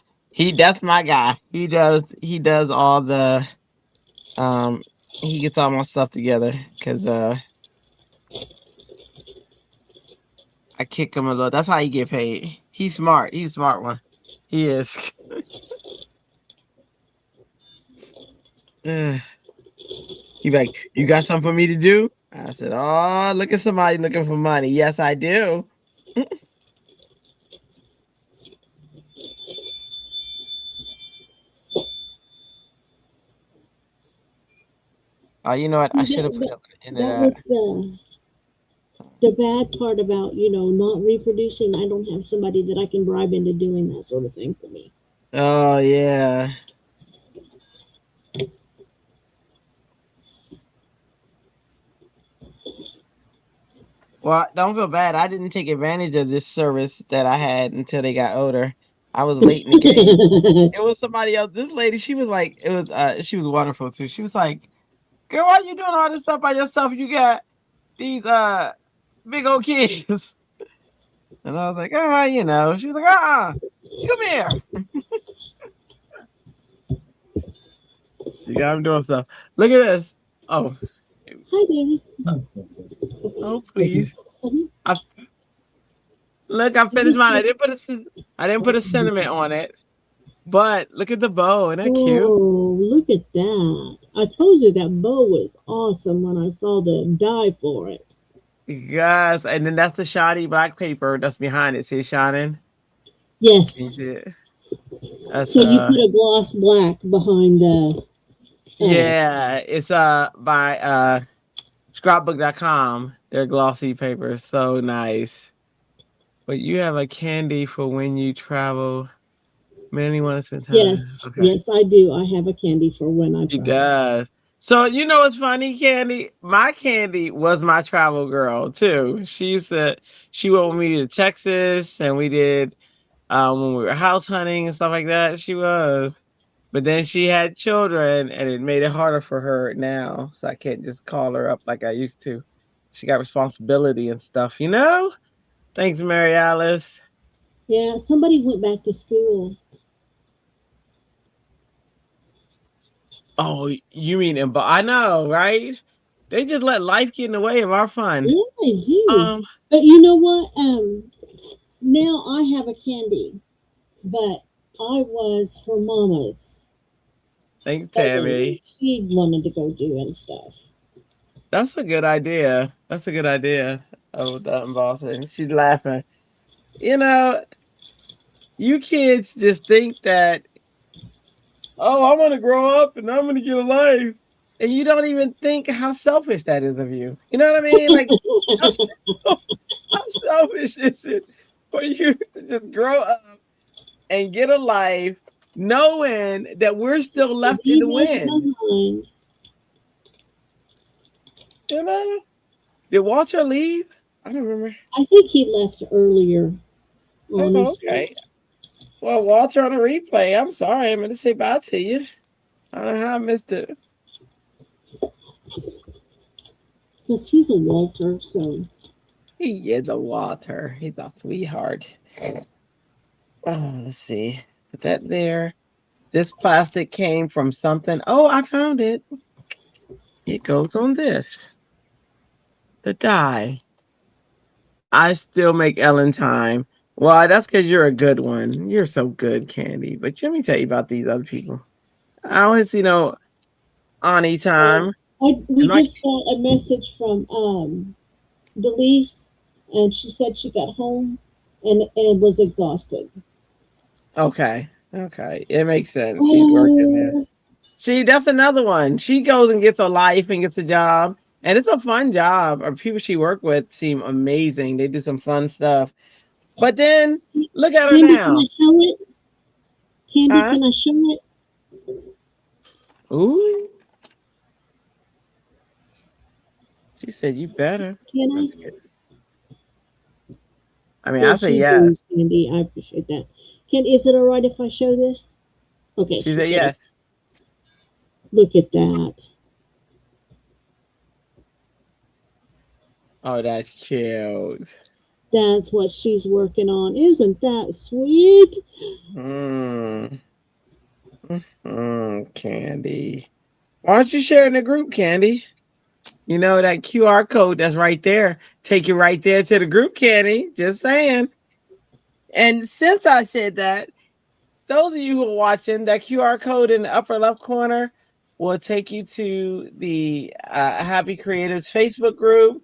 That's my guy. He does all the um he gets all my stuff together because I kick him a little. That's how he get paid. He's smart. He's a smart one. He is. Uh, he like, you got something for me to do? I said, oh, look at somebody looking for money. Yes, I do. Oh, you know what? I See, should have put it in that that. was the bad part about not reproducing. I don't have somebody that I can bribe into doing that sort of thing for me. Oh yeah. Well, don't feel bad. I didn't take advantage of this service that I had until they got older. I was late in the game. It was somebody else. This lady, she was like, she was wonderful too. She was like, girl, why you doing all this stuff by yourself? You got these big old kids. And I was like, she's like, come here. She got him doing stuff. Look at this. Oh, Hi, baby. oh, please. Mhm. I look. I Let me finished mine. see. I didn't put a sentiment on it, but look at the bow. Isn't that cute? Oh, look at that. I told you that bow was awesome when I saw the dye for it. Yes. And then that's the shoddy black paper that's behind it. See it shining? Can you Yes. see it? That's So you put a gloss black behind the. Uh, yeah. It's by scrapbook.com. Their glossy paper. So nice. But you have a candy for when you travel. Many want to spend time. yes, Okay. yes, I do. I have a candy for when I She travel. does. So you know what's funny, Candy? My Candy was my travel girl too. She went with me to Texas and we did when we were house hunting and stuff like that. She was. But then she had children and it made it harder for her now. So I can't just call her up like I used to. She got responsibility and stuff, you know? Thanks, Mary Alice. Yeah, somebody went back to school. Oh, you mean I know, right? They just let life get in the way of our fun. Yeah, they do. Um, But you know what? Now I have a candy, but I was her mama's thanks, cousin, and Tammy. she wanted to go doing stuff. That's a good idea. That's a good idea. Oh, that embossing. She's laughing. You know, you kids just think that, oh, I want to grow up and I'm going to get a life. And you don't even think how selfish that is of you. You know what I mean? Like, how, how selfish is it for you to just grow up and get a life knowing that we're still left in Be the left wind? behind. You know? Did Walter leave? I don't remember. I think he left earlier, Oh, honestly, okay. Well, Walter on a replay. I'm sorry. I'm going to say bye to you. I don't know how I missed it. because he's a Walter. So He is a Walter. He's a sweetheart. Oh, let's see. Put that there. This plastic came from something. Oh, I found it. It goes on this. The dye. I still make Ellen time. Well, that's because you're a good one. You're so good, Candy. But let me tell you about these other people. I always, Ani time. we And my just got a message from Delise, and she said she got home and was exhausted. okay. Okay. It makes sense. She's working there. Oh, See, that's another one. She goes and gets a life and gets a job, and it's a fun job. Or people she work with seem amazing. They do some fun stuff. But then look at her Candy, can I now. show it? Candy, Huh? can I show it? Ooh. She said you better. Can I? Let's get I mean, I Yes, say you do, yes. Candy. I appreciate that. Can Is it all right if I show this? Okay, She she said said it. yes. Look at that. Oh, that's cute. That's what she's working on. Isn't that sweet? Mm. Candy. Why don't you share in the group, Candy? You know that QR code that's right there. Take you right there to the group, Candy. Just saying. And since I said that, those of you who are watching, that QR code in the upper left corner will take you to the Happy Creators Facebook group.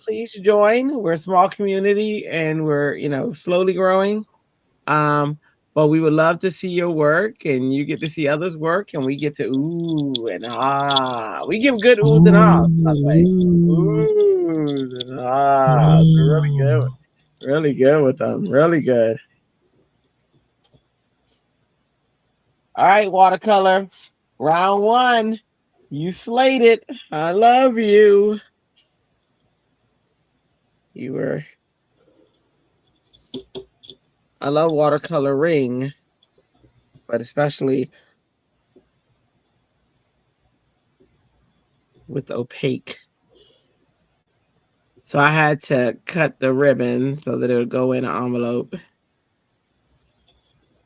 Please join. We're a small community and we're, slowly growing. Um, but we would love to see your work and you get to see others' work and we get to ooh and ah. We give good oohs and ahs, by the way. Mm, Oohs and ahs. We're really good. wow. Really good with them. Really good. All right, watercolor. Round one. You slayed it. I love you. You were I love watercoloring, but especially with opaque So I had to cut the ribbon so that it would go in an envelope,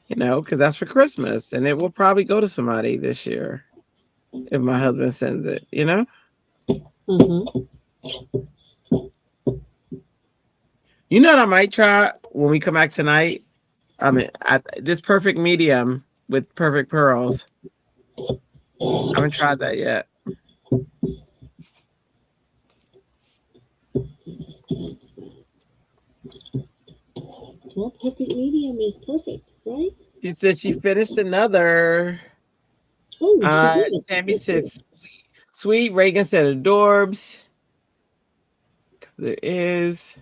because that's for Christmas and it will probably go to somebody this year if my husband sends it. Uh-huh. You know what I might try when we come back tonight? I mean, this perfect medium with perfect pearls. I haven't tried that yet. That's that. Well, perfect medium is perfect, right? She said she finished another. Oh, she did. Tammy Let's said see. sweet. Reagan said adorbs. There is.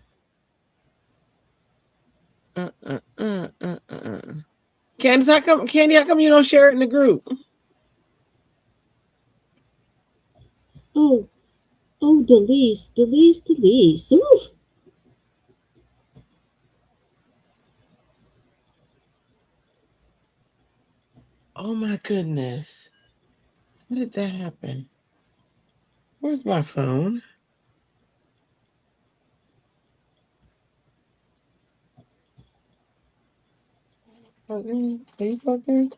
Candace, how come? Candy, how come you don't share it in the group? Oh, oh, Delise. Ooh. Oh my goodness! How did that happen? Where's my phone? Are you fucking?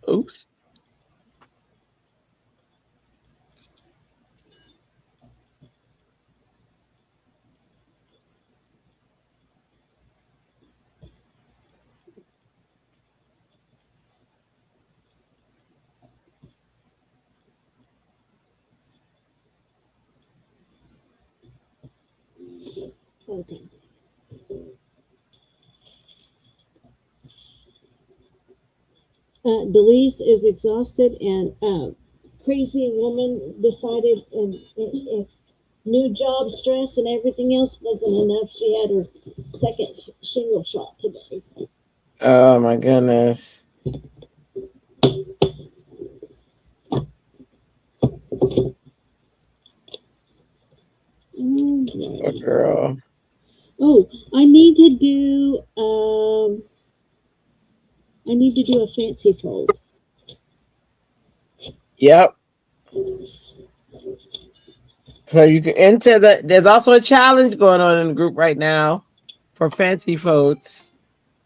Oops. Okay. Delise is exhausted and crazy woman decided if new job stress and everything else wasn't enough, she had her second shingle shot today. Oh my goodness. Poor Alrighty. girl. Oh, I need to do a fancy fold. Yep. So you can enter there's also a challenge going on in the group right now for fancy folks.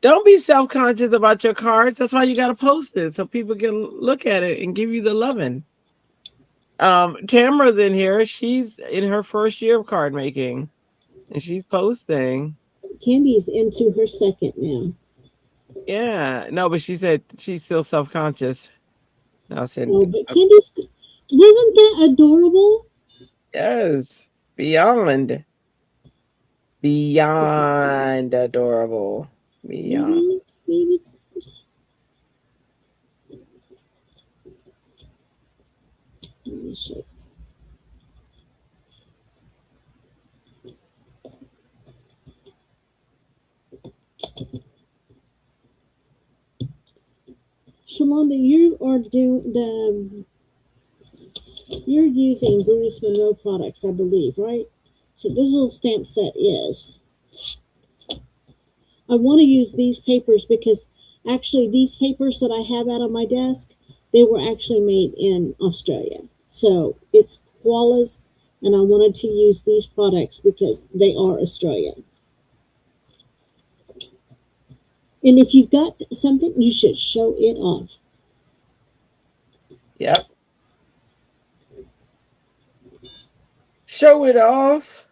Don't be self-conscious about your cards. That's why you gotta post it so people can look at it and give you the loving. Tamara's in here. She's in her first year of card making and she's posting. Candy's into her second now. Yeah. No, but she said she's still self-conscious. I said Oh, but Candy's wasn't that adorable? yes. Beyond. Beyond adorable. Beyond. Maybe. Let me show. Shalonda, you're using Bruce Monroe products, I believe, right? So this little stamp set is. I want to use these papers because actually these papers that I have out on my desk, they were actually made in Australia. So it's Koalas, and I wanted to use these products because they are Australian. And if you've got something, you should show it off. Yep. Show it off.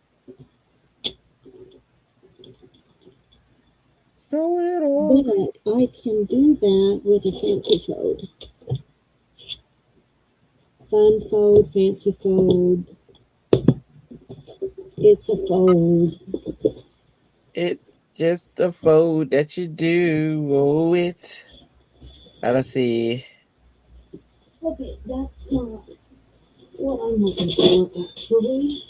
Show it off. But I can do that with a fancy fold. Fun fold, fancy fold. It's a fold. It's just the fold that you do. Oh, it's. Let's see. Okay, that's not what I'm looking for, actually.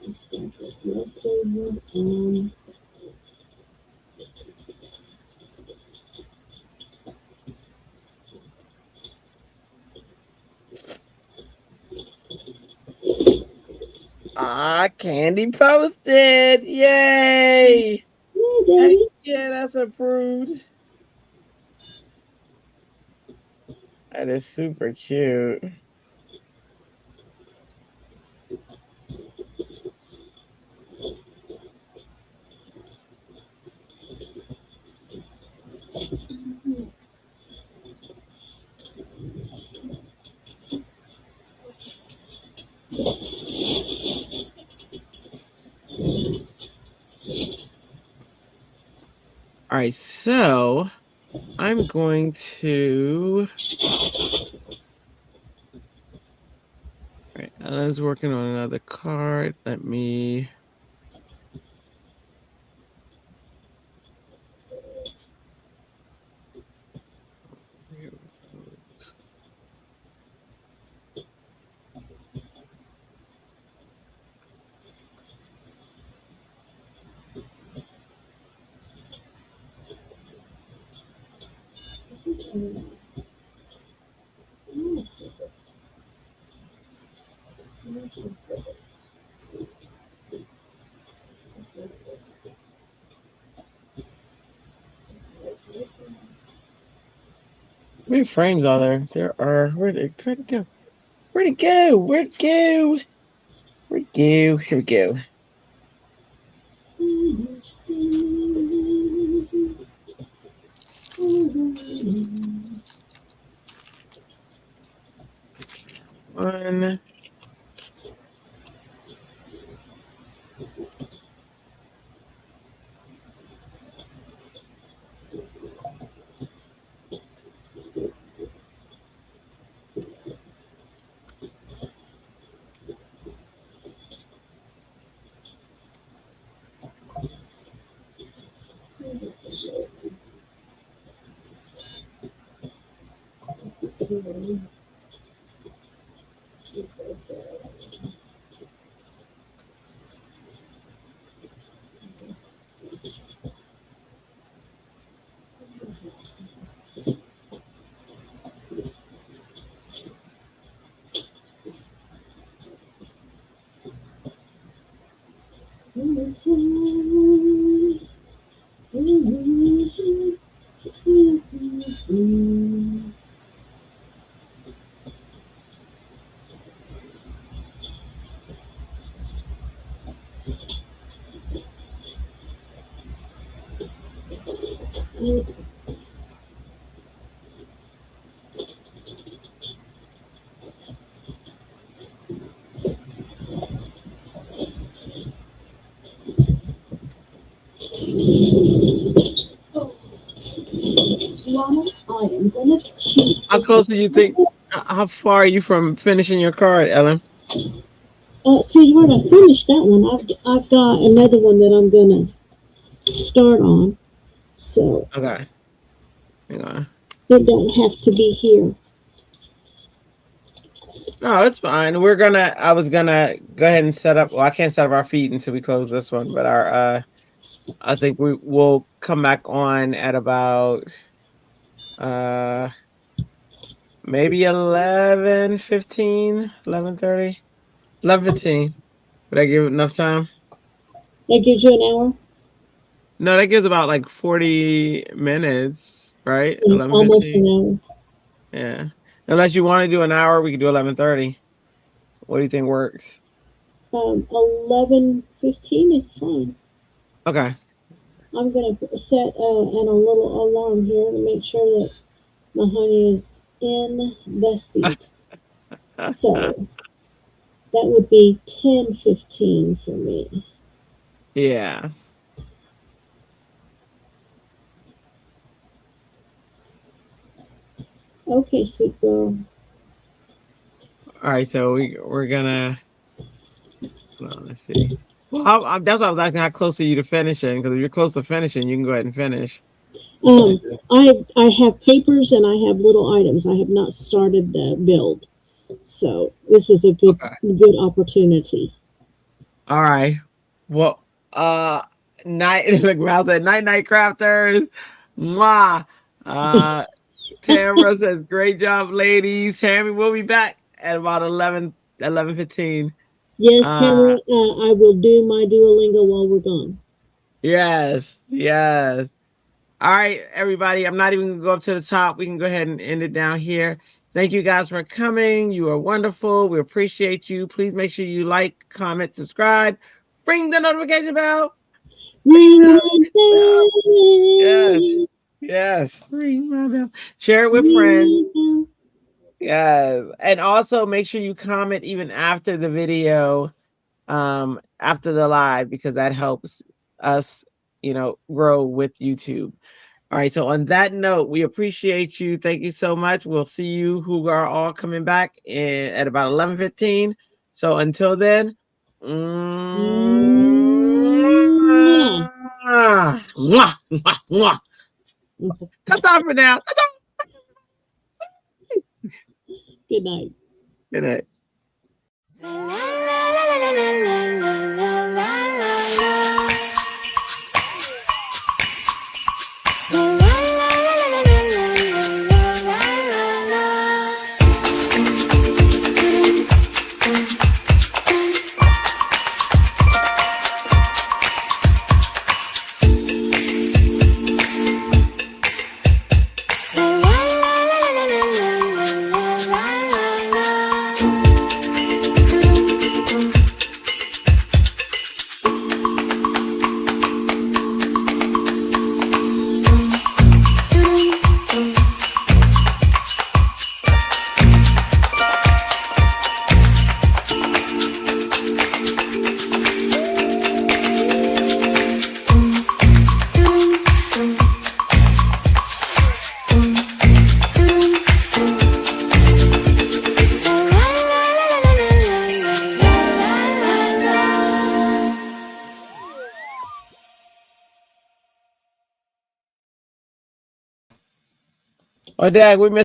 This stuff is left over on. Ah, Candy posted. Yay. Yeah, Heck baby. yeah, that's approved. That is super cute. All right, so I'm going to. All right, Ellen's working on another card. Let me. How many frames are there? There are. Where'd it go? Where'd it go? Where'd it go? Where'd it go? Here we go. One. Lana, I am gonna shoot How this. close do you think? How far are you from finishing your card, Ellen? Sweetheart, I finished that one. I've got another one that I'm gonna start on, so Okay. Hang on. it don't have to be here. No, it's fine. We're gonna. I was gonna go ahead and set up. Well, I can't set up our feed until we close this one, but our. I think we will come back on at about. Uh, maybe 11:15, 11:30, 11:15. Would I give it enough time? That gives you an hour, No, that gives about like 40 minutes, right? almost 11:15. an hour. Yeah. Unless you want to do an hour, we can do 11:30. What do you think works? 11:15 is fine. Okay. I'm gonna set an a little alarm here to make sure that my honey is in the seat. So that would be 10:15 for me. Yeah. Okay, sweet girl. All right. So we're gonna. Well, let's see. Well, that's what I was asking. How close are you to finishing? Because if you're close to finishing, you can go ahead and finish. Um, I have papers and I have little items. I have not started the build, so this is a Okay. good opportunity. All right. Well, uh, night. Look, Mal said night crafters. Mwah. Uh, Tamara says great job, ladies. Tammy, we'll be back at about 11:15. Yes, Uh, Tamara, I will do my Duolingo while we're gone. yes, yes. All right, everybody. I'm not even gonna go up to the top. We can go ahead and end it down here. Thank you guys for coming. You are wonderful. We appreciate you. Please make sure you like, comment, subscribe, ring the notification bell. Ring Ring the the Yes. bell. Yes. Ring my bell. Share it with Ring friends. the bell. Yes. And also make sure you comment even after the video, after the live, because that helps us, grow with YouTube. All right. So on that note, we appreciate you. Thank you so much. We'll see you who are all coming back at about 11:15. So until then, Mwah. mwah, mwah, mwah. Ta-ta for now. Ta-ta. Good night. Good night. Oh, Dad, we missed.